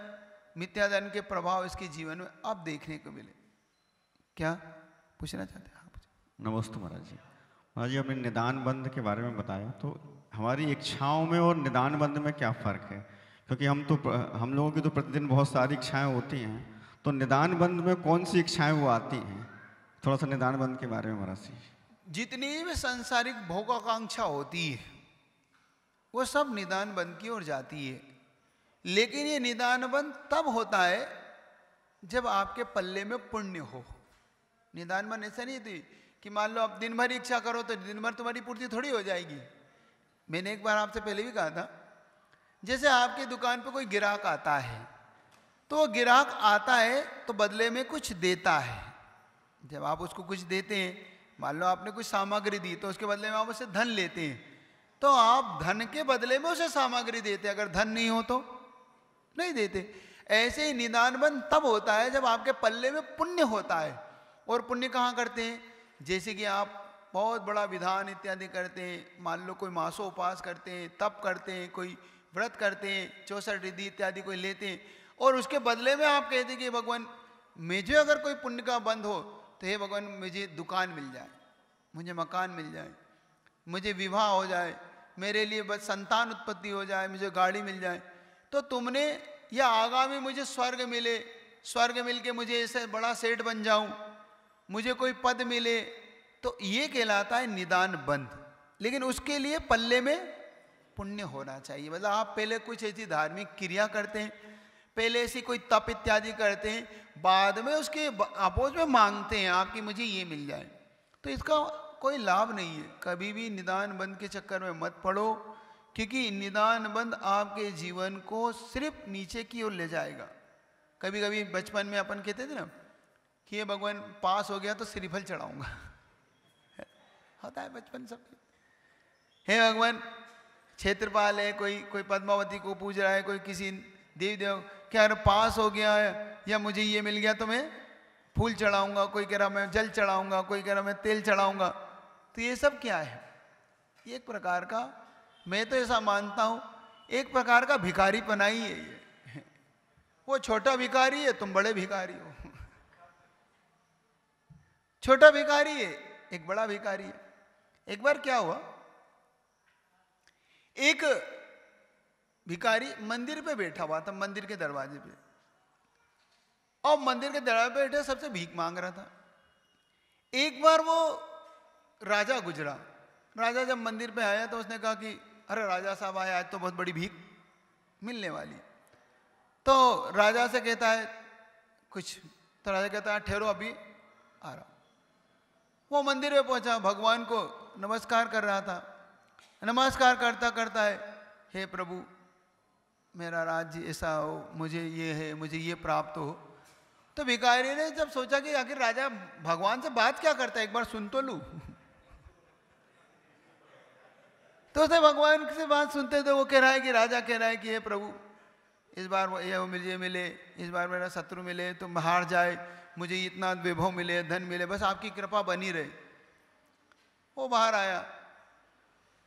मिथ्या धर्म के प्रभाव इसके जीवन में अब देखने को मिले। क्या पूछना चाहते हैं आप? नमस्ते महाराज जी। महाराज जी, आपने निदान बंध के बारे में बताया, तो हमारी इच्छाओं में और निदान बंध में क्या फ़र्क है? क्योंकि हम लोगों की तो प्रतिदिन बहुत सारी इच्छाएं होती हैं, तो निदान बंध में कौन सी इच्छाएं वो आती हैं? थोड़ा सा निदान बंध के बारे में महाराज जी। जितनी भी सांसारिक भोगाकांक्षा होती है वो सब निदान बंध की ओर जाती है, लेकिन ये निदान बंध तब होता है जब आपके पल्ले में पुण्य हो। निदान बंध ऐसा नहीं थी कि मान लो आप दिन भर इच्छा करो तो दिन भर तुम्हारी पूर्ति थोड़ी हो जाएगी। मैंने एक बार आपसे पहले भी कहा था, जैसे आपकी दुकान पे कोई ग्राहक आता है तो वो ग्राहक आता है तो बदले में कुछ देता है। जब आप उसको कुछ देते हैं, मान लो आपने कुछ सामग्री दी तो उसके बदले में आप उससे धन लेते हैं, तो आप धन के बदले में उसे सामग्री देते, अगर धन नहीं हो तो नहीं देते। ऐसे ही निदान बंध तब होता है जब आपके पल्ले में पुण्य होता है। और पुण्य कहाँ करते हैं? जैसे कि आप बहुत बड़ा विधान इत्यादि करते हैं, मान लो कोई मासो उपास करते हैं, तप करते हैं, कोई व्रत करते हैं, 64 रिद्धि इत्यादि कोई लेते हैं, और उसके बदले में आप कहते हैं कि भगवान मुझे अगर कोई पुण्य का बंध हो तो हे भगवान मुझे दुकान मिल जाए, मुझे मकान मिल जाए, मुझे विवाह हो जाए, मेरे लिए बस संतान उत्पत्ति हो जाए, मुझे गाड़ी मिल जाए, तो तुमने या आगामी मुझे स्वर्ग मिले, स्वर्ग मिल के मुझे ऐसे बड़ा सेठ बन जाऊं, मुझे कोई पद मिले, तो ये कहलाता है निदान बंध। लेकिन उसके लिए पल्ले में पुण्य होना चाहिए। मतलब आप पहले कुछ ऐसी धार्मिक क्रिया करते हैं, पहले ऐसी कोई तप इत्यादि करते हैं, बाद में उसके अपोज में मांगते हैं आपकी मुझे ये मिल जाए, तो इसका कोई लाभ नहीं है। कभी भी निदान बंध के चक्कर में मत पड़ो, क्योंकि निदान बंध आपके जीवन को सिर्फ नीचे की ओर ले जाएगा। कभी कभी बचपन में अपन कहते थे ना कि ये भगवान पास हो गया तो श्रीफल चढ़ाऊंगा होता है बचपन सब। हे भगवान क्षेत्रपाल है, कोई पद्मावती को पूज रहा है, कोई किसी देवी देव, क्या पास हो गया है या मुझे ये मिल गया तो मैं फूल चढ़ाऊंगा, कोई कह रहा मैं जल चढ़ाऊंगा, कोई कह रहा मैं तेल चढ़ाऊंगा। तो ये सब क्या है? एक प्रकार का, मैं तो ऐसा मानता हूं, एक प्रकार का भिखारीपना ही है ये। वो छोटा भिखारी है, तुम बड़े भिखारी हो। छोटा भिखारी है, एक बड़ा भिखारी है। एक बार क्या हुआ, एक भिखारी मंदिर पे बैठा हुआ था, मंदिर के दरवाजे पे, और मंदिर के दरवाजे पे बैठे सबसे भीख मांग रहा था। एक बार वो राजा गुजरा। राजा जब मंदिर पे आया तो उसने कहा कि अरे राजा साहब आए, आज तो बहुत बड़ी भीख मिलने वाली। तो राजा से कहता है कुछ, तो राजा कहता है ठहरो अभी आ रहा। वो मंदिर में पहुंचा, भगवान को नमस्कार कर रहा था। नमस्कार करता करता है, हे प्रभु मेरा राज्य ऐसा हो, मुझे ये है, मुझे ये प्राप्त हो। तो भिखारी ने जब सोचा कि आखिर राजा भगवान से बात क्या करता है, एक बार सुन तो लूं। तो उसने भगवान से बात सुनते तो वो कह रहा है कि राजा कह रहा है कि हे प्रभु इस बार ये मुझे मिले, इस बार मेरा शत्रु मिले, तुम हार जाए, मुझे इतना वैभव मिले, धन मिले, बस आपकी कृपा बनी रहे। वो बाहर आया,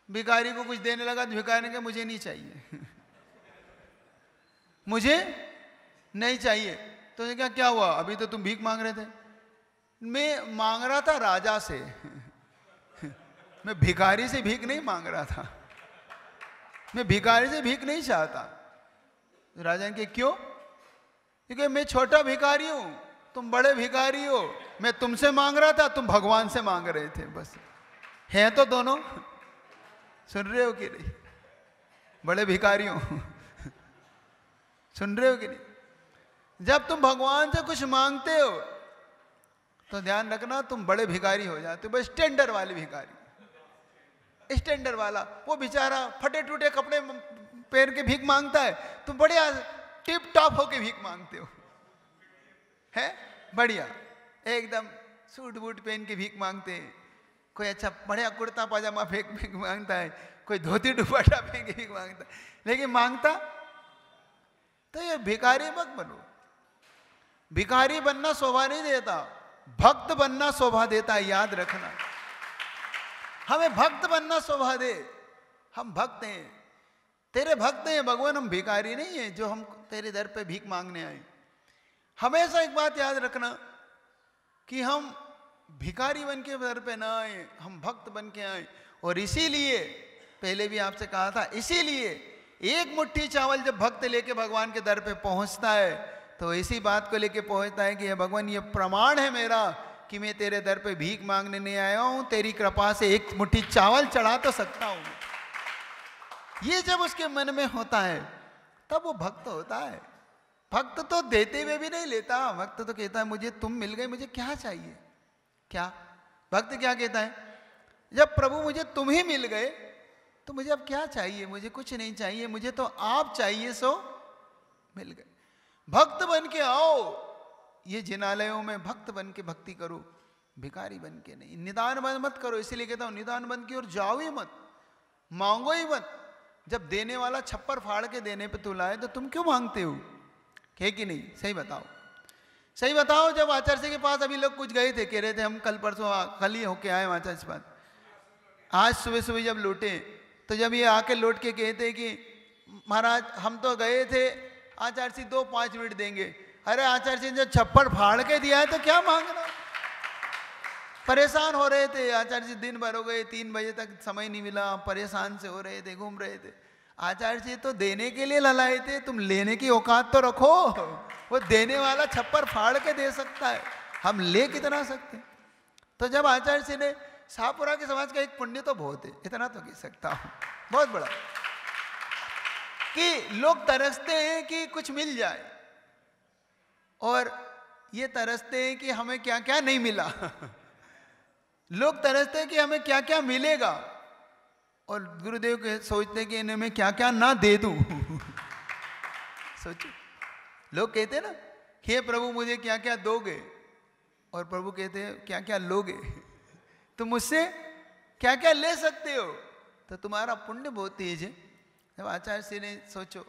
भिखारी को कुछ देने लगा तो भिखारी ने कहा मुझे नहीं चाहिए। मुझे नहीं चाहिए। तो उसने कहा क्या हुआ, अभी तो तुम भीख मांग रहे थे। मैं मांग रहा था राजा से, मैं भिखारी से भीख नहीं मांग रहा था, मैं भिखारी से भीख नहीं चाहता। राजा ने कहा क्यों? क्योंकि मैं छोटा भिखारी हूं, तुम बड़े भिखारी हो, मैं तुमसे मांग रहा था, तुम भगवान से मांग रहे थे, बस हैं तो दोनों। सुन रहे हो कि नहीं? बड़े भिखारी हो। सुन रहे हो कि नहीं? जब तुम भगवान से कुछ मांगते हो तो ध्यान रखना तुम बड़े भिखारी हो जाते हो, बस स्टैंडर्ड वाले भिखारी। स्टैंडर्ड वाला वो बेचारा फटे टूटे कपड़े पहन के भीख मांगता है, तुम बढ़िया टिप टॉप होके भीख मांगते हो, है बढ़िया एकदम सूट बूट पहन के भीख मांगते हैं। कोई अच्छा बढ़िया कुर्ता पाजामा भीख मांगता है, कोई धोती दुपट्टा पहन के भीख मांगता है, लेकिन मांगता तो ये भिखारी मत बनो। भिखारी बनना शोभा नहीं देता, भक्त बनना शोभा देता है, याद रखना। हमें भक्त बनना शोभा दे, हम भक्त हैं, तेरे भक्त हैं भगवान, हम भिखारी नहीं है जो हम तेरे दर पे भीख मांगने आए। हमेशा एक बात याद रखना कि हम भिखारी बन के दर पे ना आए, हम भक्त बन के आए। और इसीलिए पहले भी आपसे कहा था, इसीलिए एक मुट्ठी चावल जब भक्त लेके भगवान के दर पे पहुंचता है तो इसी बात को लेके पहुंचता है कि भगवान ये प्रमाण है मेरा कि मैं तेरे दर पे भीख मांगने नहीं आया हूं, तेरी कृपा से एक मुट्ठी चावल चढ़ा तो सकता हूं। ये जब उसके मन में होता है तब वो भक्त होता है। भक्त तो देते हुए भी नहीं लेता, भक्त तो कहता है मुझे तुम मिल गए, मुझे क्या चाहिए। क्या भक्त क्या कहता है, जब प्रभु मुझे तुम ही मिल गए तो मुझे अब क्या चाहिए, मुझे कुछ नहीं चाहिए, मुझे तो आप चाहिए, सो मिल गए। भक्त बन के आओ, ये जिनालयों में भक्त बन के भक्ति करो, भिखारी बन के नहीं। निदान बन मत करो, इसीलिए कहता हूं निदान बन की और जाओ ही मत, मांगो ही मत। जब देने वाला छप्पर फाड़ के देने पे तुलाए तो तुम क्यों मांगते हो, है कि नहीं? सही बताओ, सही बताओ। जब आचार्य जी के पास अभी लोग कुछ गए थे, कह रहे थे हम कल परसों कल ही होके आए आचार्य के पास, आज सुबह सुबह जब लौटे तो जब ये आके लौट के कहते कि महाराज हम तो गए थे, आचार्य जी 2-5 मिनट देंगे। अरे आचार्य जी ने जब छप्पर फाड़ के दिया है तो क्या मांगना। परेशान हो रहे थे आचार्य जी, दिन भर हो गए, 3 बजे तक समय नहीं मिला, परेशान से हो रहे थे, घूम रहे थे। आचार्य जी तो देने के लिए ललाए थे, तुम लेने की औकात तो रखो। वो देने वाला छप्पर फाड़ के दे सकता है, हम ले कितना सकते। तो जब आचार्य जी ने शाहपुरा के समाज का एक पुण्य तो बहुत है, इतना तो कह सकता हूं, बहुत बड़ा, कि लोग तरसते हैं कि कुछ मिल जाए, और ये तरसते हैं कि हमें क्या क्या नहीं मिला। लोग तरसते हैं कि हमें क्या क्या मिलेगा, और गुरुदेव के सोचते हैं कि इन्हें मैं क्या क्या ना दे दूं। सोचो, लोग कहते हैं ना कि हे प्रभु मुझे क्या क्या दोगे, और प्रभु कहते हैं क्या क्या लोगे। तुम मुझसे क्या क्या ले सकते हो, तो तुम्हारा पुण्य बहुत तेज है। जब आचार्य जी ने सोचो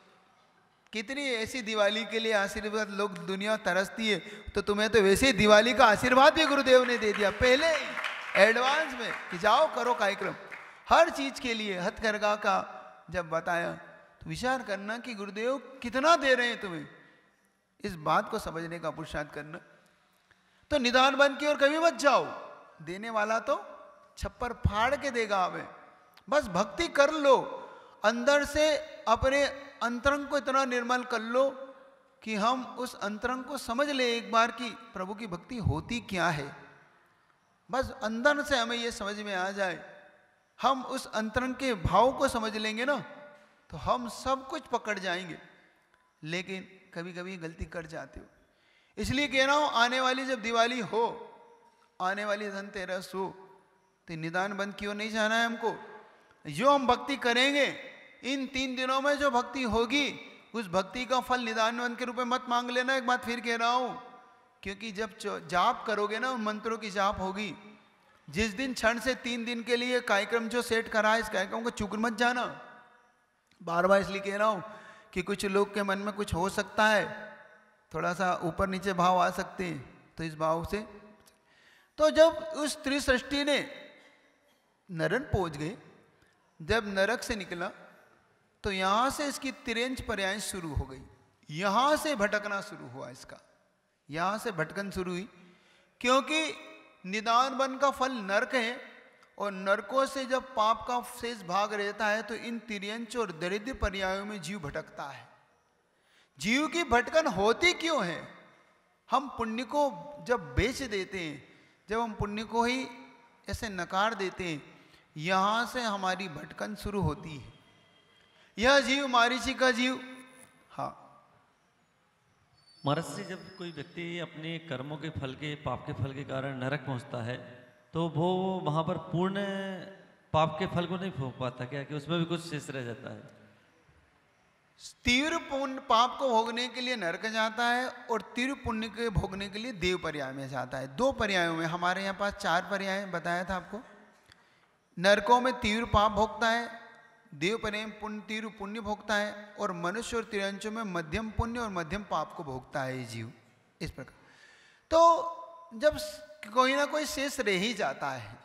कितनी ऐसी दिवाली के लिए आशीर्वाद लोग दुनिया तरसती है, तो तुम्हें तो वैसे ही दिवाली का आशीर्वाद भी गुरुदेव ने दे दिया पहले ही एडवांस में कि जाओ करो कार्यक्रम। हर चीज के लिए हथकरघा का जब बताया तो विचार करना कि गुरुदेव कितना दे रहे हैं तुम्हें, इस बात को समझने का पुरुषार्थ करना। तो निदान बन के और कभी मत जाओ, देने वाला तो छप्पर फाड़ के देगा हमें। बस भक्ति कर लो, अंदर से अपने अंतरंग को इतना निर्मल कर लो कि हम उस अंतरंग को समझ ले एक बार कि प्रभु की भक्ति होती क्या है। बस अंदर से हमें ये समझ में आ जाए, हम उस अंतरंग के भाव को समझ लेंगे ना, तो हम सब कुछ पकड़ जाएंगे। लेकिन कभी कभी गलती कर जाते हो, इसलिए कह रहा हूं आने वाली जब दिवाली हो, आने वाली धनतेरस हो, तो निदान बंद क्यों नहीं जाना है हमको। जो हम भक्ति करेंगे इन 3 दिनों में, जो भक्ति होगी उस भक्ति का फल निदान बंद के रूप में मत मांग लेना। एक बात फिर कह रहा हूं, क्योंकि जब जाप करोगे ना, उन मंत्रों की जाप होगी, जिस दिन क्षण से 3 दिन के लिए कार्यक्रम जो सेट करा है, इस कार्यक्रम को चूक मत जाना। बार बार इसलिए कह रहा हूं कि कुछ लोग के मन में कुछ हो सकता है, थोड़ा सा ऊपर नीचे भाव आ सकते हैं, तो इस भाव से। तो जब उस त्रिसृष्टि ने नरक पहुंच गए, जब नरक से निकला तो यहां से इसकी तिरंज पर्याय शुरू हो गई, यहां से भटकना शुरू हुआ इसका, यहां से भटकन शुरू हुई। क्योंकि निदान वन का फल नरक है, और नरकों से जब पाप का शेष भाग रहता है तो इन तिर्यंच और दरिद्र पर्यायों में जीव भटकता है। जीव की भटकन होती क्यों है? हम पुण्य को जब बेच देते हैं, जब हम पुण्य को ही ऐसे नकार देते हैं, यहां से हमारी भटकन शुरू होती है। यह जीव मारीची का जीव, हाँ महाराज जी, जब कोई व्यक्ति अपने कर्मों के फल के, पाप के फल के कारण नरक पहुंचता है, तो वो वहां पर पूर्ण पाप के फल को नहीं भोग पाता क्या, कि उसमें भी कुछ शेष रह जाता है? तीव्र पुण्य पाप को भोगने के लिए नरक जाता है, और तीव्र पुण्य के भोगने के लिए देव पर्याय में जाता है। 2 पर्यायों में, हमारे यहाँ पास 4 पर्याय बताया था आपको। नरकों में तीव्र पाप भोगता है, देव पर्याय में तीव्र पुण्य भोगता है, और मनुष्य और तिरंचों में मध्यम पुण्य और मध्यम पाप को भोगता है ये जीव, इस प्रकार। तो जब कोई ना कोई शेष रह ही जाता है,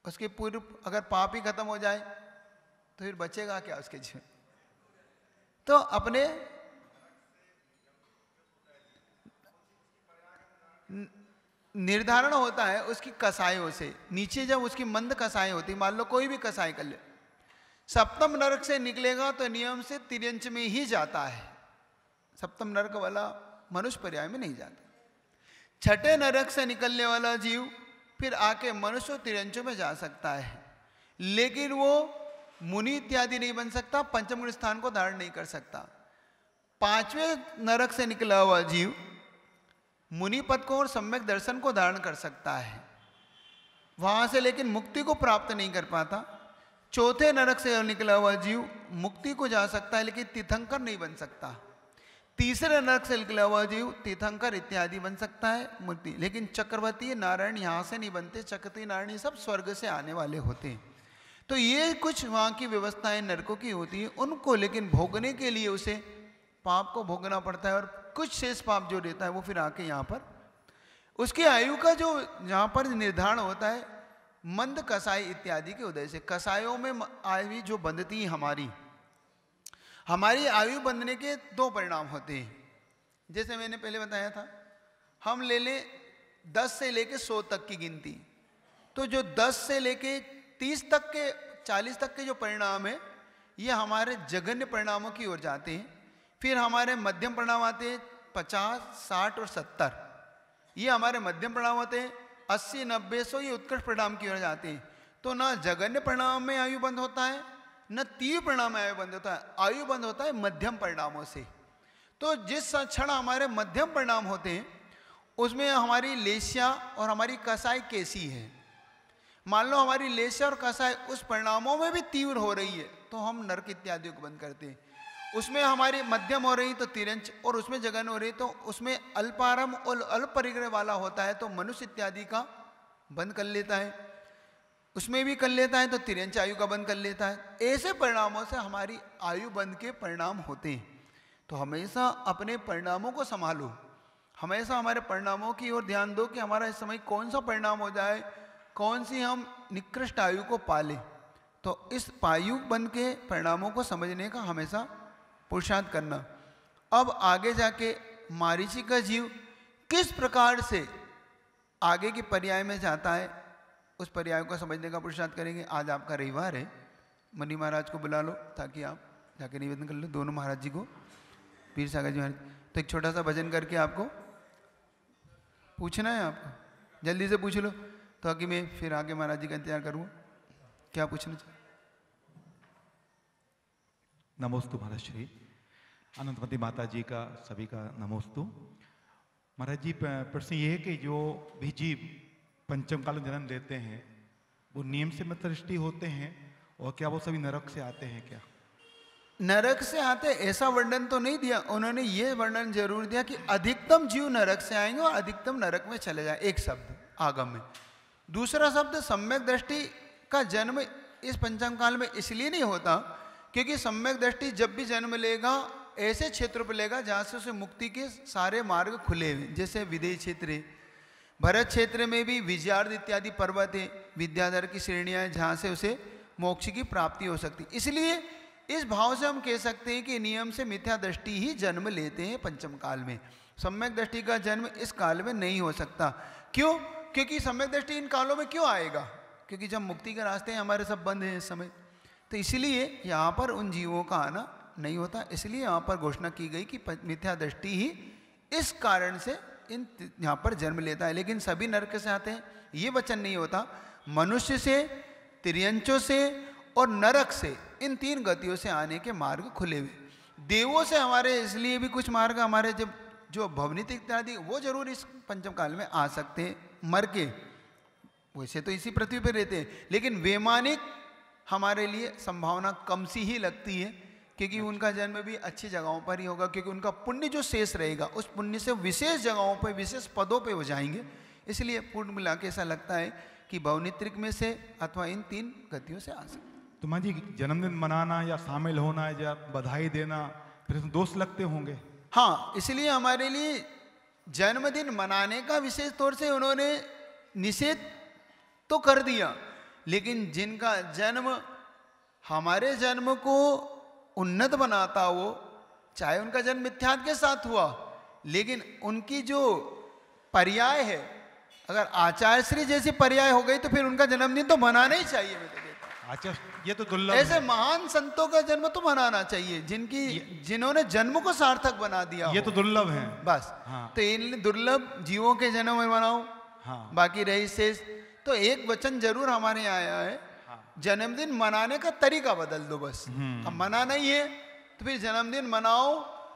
उसके पूर्व अगर पाप ही खत्म हो जाए तो फिर बचेगा क्या उसके जीवन। तो अपने निर्धारण होता है उसकी कसायों से, नीचे जब उसकी मंद कसाई होती, मान लो कोई भी कसाई कर ले, सप्तम नरक से निकलेगा तो नियम से तिर्यंच में ही जाता है। सप्तम नरक वाला मनुष्य पर्याय में नहीं जाता। 6ठे नरक से निकलने वाला जीव फिर आके मनुष्य तिरंचों में जा सकता है, लेकिन वो मुनि इत्यादि नहीं बन सकता, पंचम गुण स्थान को धारण नहीं कर सकता। 5वें नरक से निकला हुआ जीव मुनि पद को और सम्यक दर्शन को धारण कर सकता है, वहां से लेकिन मुक्ति को प्राप्त नहीं कर पाता। 4थे नरक से निकला हुआ जीव मुक्ति को जा सकता है, लेकिन तीर्थंकर नहीं बन सकता। 3रे नरक से निकला हुआ जीव तीर्थंकर इत्यादि बन सकता है मुक्ति, लेकिन चक्रवर्ती नारायण यहाँ से नहीं बनते। चक्रवर्ती नारायण सब स्वर्ग से आने वाले होते हैं। तो ये कुछ वहाँ की व्यवस्थाएं नरकों की होती है, उनको लेकिन भोगने के लिए उसे पाप को भोगना पड़ता है, और कुछ शेष पाप जो रहता है वो फिर आके यहाँ पर उसकी आयु का जो यहाँ पर निर्धारण होता है मंद कसाई इत्यादि के उदय से। कसायों में आयु जो बंधती है, हमारी आयु बंधने के 2 परिणाम होते हैं। जैसे मैंने पहले बताया था, हम ले लें 10 से लेके 100 तक की गिनती, तो जो 10 से लेके 30 तक के 40 तक के जो परिणाम है, ये हमारे जघन्य परिणामों की ओर जाते हैं। फिर हमारे मध्यम परिणाम आते हैं 50, 60 और 70, ये हमारे मध्यम परिणाम होते हैं। 80, 90, 100 ये उत्कृष्ट परिणाम की ओर जाते हैं। तो ना जघन्य परिणाम में आयु बंद होता है, न तीव्र परिणाम में आयु बंद होता है, आयु बंद होता है मध्यम परिणामों से। तो जिस क्षण हमारे मध्यम परिणाम होते हैं उसमें हमारी लेस्या और हमारी कसाई कैसी है। मान लो हमारी लेस्या और कसाई उस परिणामों में भी तीव्र हो रही है तो हम नरक इत्यादि को बंद करते हैं। उसमें हमारी मध्यम हो रही तो तिरंच, और उसमें जगन हो रही तो उसमें अल्पारम और अल्प परिग्रह वाला होता है तो मनुष्य इत्यादि का बंद कर लेता है, उसमें भी कर लेता है तो तिरंच आयु का बंद कर लेता है। ऐसे परिणामों से हमारी आयु बंद के परिणाम होते हैं। तो हमेशा अपने परिणामों को संभालो, हमेशा हमारे परिणामों की ओर ध्यान दो कि हमारा इस समय कौन सा परिणाम हो जाए, कौन सी हम निकृष्ट आयु को पाले। तो इस आयु बंद के परिणामों को समझने का हमेशा पुरुषार्थ करना। अब आगे जाके मारीची का जीव किस प्रकार से आगे की पर्याय में जाता है, उस पर्याय को समझने का पुरुषार्थ करेंगे। आज आपका रविवार है, मनी महाराज को बुला लो ताकि आप जाके निवेदन कर लो, दोनों महाराज जी को, पीर सागर जी महाराज। तो एक छोटा सा भजन करके आपको पूछना है, आपको जल्दी से पूछ लो। तो आगे मैं फिर आगे महाराज जी का इंतजार करूँगा, क्या पूछना चाहिए? नमोस्तु महाराज श्री। अनंतमती माता जी का सभी का नमोस्तु। महाराज जी, प्रश्न ये है कि जो भी जीव पंचम काल में जन्म लेते हैं वो नियम से मत सृष्टि होते हैं, और क्या वो सभी नरक से आते हैं क्या? नरक से आते ऐसा वर्णन तो नहीं दिया उन्होंने, ये वर्णन जरूर दिया कि अधिकतम जीव नरक से आएंगे और अधिकतम नरक में चले जाए, एक शब्द आगम में। दूसरा शब्द सम्यक दृष्टि का जन्म इस पंचम काल में इसलिए नहीं होता क्योंकि सम्यक दृष्टि जब भी जन्म लेगा ऐसे क्षेत्र पर लेगा जहाँ से उसे मुक्ति के सारे मार्ग खुले हुए, जैसे विदेह क्षेत्र है, भरत क्षेत्र में भी विजयार्ध इत्यादि पर्वत है, विद्याधर की श्रेणियाँ हैं जहाँ से उसे मोक्ष की प्राप्ति हो सकती। इसलिए इस भाव से हम कह सकते हैं कि नियम से मिथ्या दृष्टि ही जन्म लेते हैं पंचम काल में। सम्यक दृष्टि का जन्म इस काल में नहीं हो सकता। क्यों? क्योंकि सम्यक दृष्टि इन कालों में क्यों आएगा? क्योंकि जब मुक्ति के रास्ते हमारे सब बंद हैं इस समय, तो इसलिए यहाँ पर उन जीवों का आना नहीं होता। इसलिए यहाँ पर घोषणा की गई कि मिथ्या दृष्टि ही इस कारण से इन यहाँ पर जन्म लेता है। लेकिन सभी नरक से आते हैं ये वचन नहीं होता। मनुष्य से, तिर्यंचों से और नरक से, इन तीन गतियों से आने के मार्ग खुले हुए। देवों से हमारे इसलिए भी कुछ मार्ग हमारे जब जो भवनीत इत्यादि वो जरूर इस पंचम काल में आ सकते हैं मर के, वैसे तो इसी पृथ्वी पर रहते हैं, लेकिन वैमानिक हमारे लिए संभावना कम सी ही लगती है क्योंकि उनका जन्म भी अच्छी जगहों पर ही होगा, क्योंकि उनका पुण्य जो शेष रहेगा उस पुण्य से विशेष जगहों पर विशेष पदों पे हो जाएंगे। इसलिए पूर्ण मिला के ऐसा लगता है कि भवनित्रिक में से अथवा इन तीन गतियों से आ सकते। तो माँ जी, जन्मदिन मनाना या शामिल होना या बधाई देना फिर इसमें दोष लगते होंगे? हाँ, इसलिए हमारे लिए जन्मदिन मनाने का विशेष तौर से उन्होंने निषेध तो कर दिया, लेकिन जिनका जन्म हमारे जन्म को उन्नत बनाता हो, चाहे उनका जन्म मिथ्यात्व के साथ हुआ, लेकिन उनकी जो पर्याय है, अगर आचार्य श्री जैसी पर्याय हो गई तो फिर उनका जन्मदिन तो मनाना ही चाहिए। मैं तो कहता हूं अच्छा, ये तो दुर्लभ ऐसे है। महान संतों का जन्म तो मनाना चाहिए जिन्होंने जन्म को सार्थक बना दिया ये हो। तो दुर्लभ है बस हाँ। तो इन दुर्लभ जीवों के जन्म में मनाओ, हाँ। बाकी रही शेष। तो एक वचन जरूर हमारे यहाँ आया है, जन्मदिन मनाने का तरीका बदल दो बस। अब मनाना ही है तो फिर जन्मदिन मनाओ,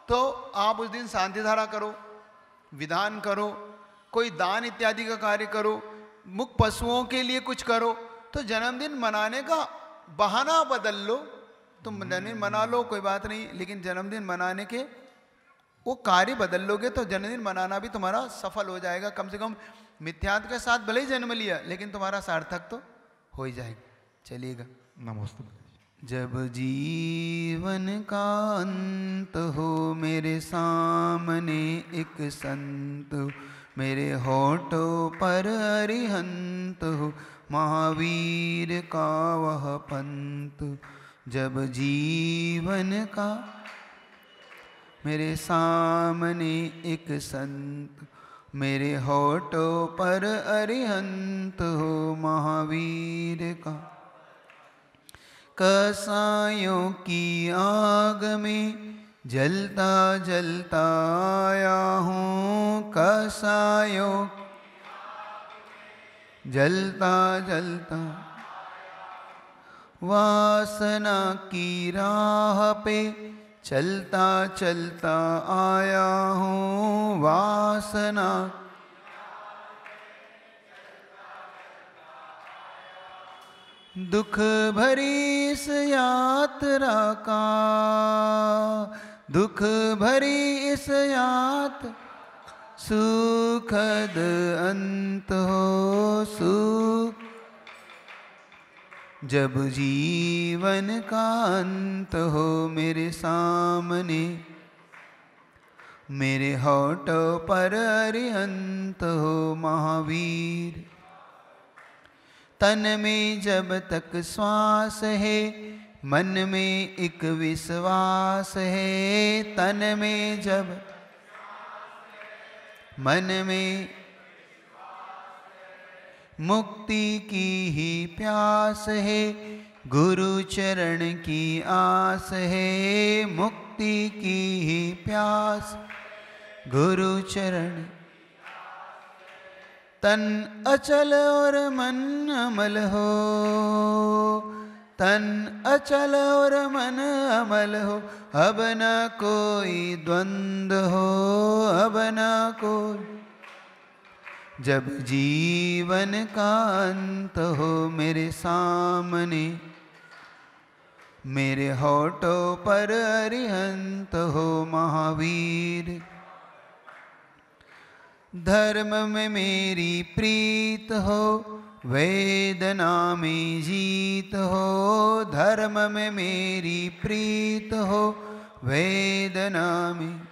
तो आप उस दिन शांति धारा करो, विधान करो, कोई दान इत्यादि का कार्य करो, मुख पशुओं के लिए कुछ करो, तो जन्मदिन मनाने का बहाना बदल लो। तुम जन्मदिन मना लो, कोई बात नहीं, लेकिन जन्मदिन मनाने के वो कार्य बदल लोगे तो जन्मदिन मनाना भी तुम्हारा सफल हो जाएगा। कम से कम मिथ्यात्व के साथ भले ही जन्म लिया, लेकिन तुम्हारा सार्थक तो हो ही जाएगा। चलिएगा। नमस्ते। जब जीवन का अंत हो मेरे सामने एक संत, मेरे होठों पर अरिहंत हो महावीर का वह पंत। जब जीवन का मेरे सामने एक संत, मेरे होठों पर अरिहंत हो महावीर का। कसायों की आग में जलता जलता आया हूँ, कसायों जलता जलता वासना की राह पे चलता चलता आया हूँ, वासना दुख भरी इस यात्रा का, दुख भरी इस यात्रा सुखद अंत हो सुख। जब जीवन का अंत हो मेरे सामने, मेरे होठों पर अरिहंत हो महावीर। तन में जब तक श्वास है, मन में एक विश्वास है। तन में जब मन में मुक्ति की ही प्यास है, गुरु चरण की आस है। मुक्ति की ही प्यास गुरु चरण। तन अचल और मन अमल हो, तन अचल और मन अमल हो, अब न कोई द्वंद्व हो, अब न कोई। जब जीवन का अंत हो मेरे सामने, मेरे होठों पर अरिहंत हो महावीर। धर्म में मेरी प्रीत हो, वेदना में जीत हो, धर्म में मेरी प्रीत हो, वेदना में।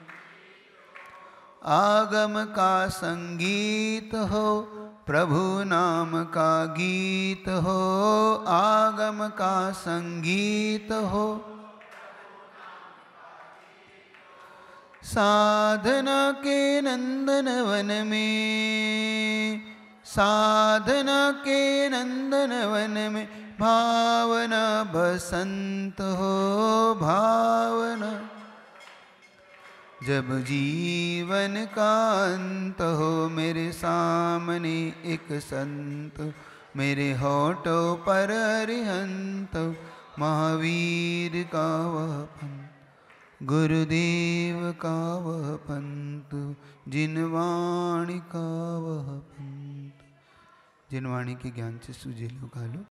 आगम का संगीत हो, प्रभु नाम का गीत हो, आगम का संगीत हो। साधना के नंदन वन में, साधना के नंदन वन में, भावना बसंत हो, भावना। जब जीवन का अंत हो मेरे सामने एक संत, मेरे होठों पर अरिहंत, महावीर का वह पंथ, गुरुदेव का वह पंथ, जिनवाणी का वह पंथ। जिनवाणी के ज्ञान से सूझे लो, गा लो।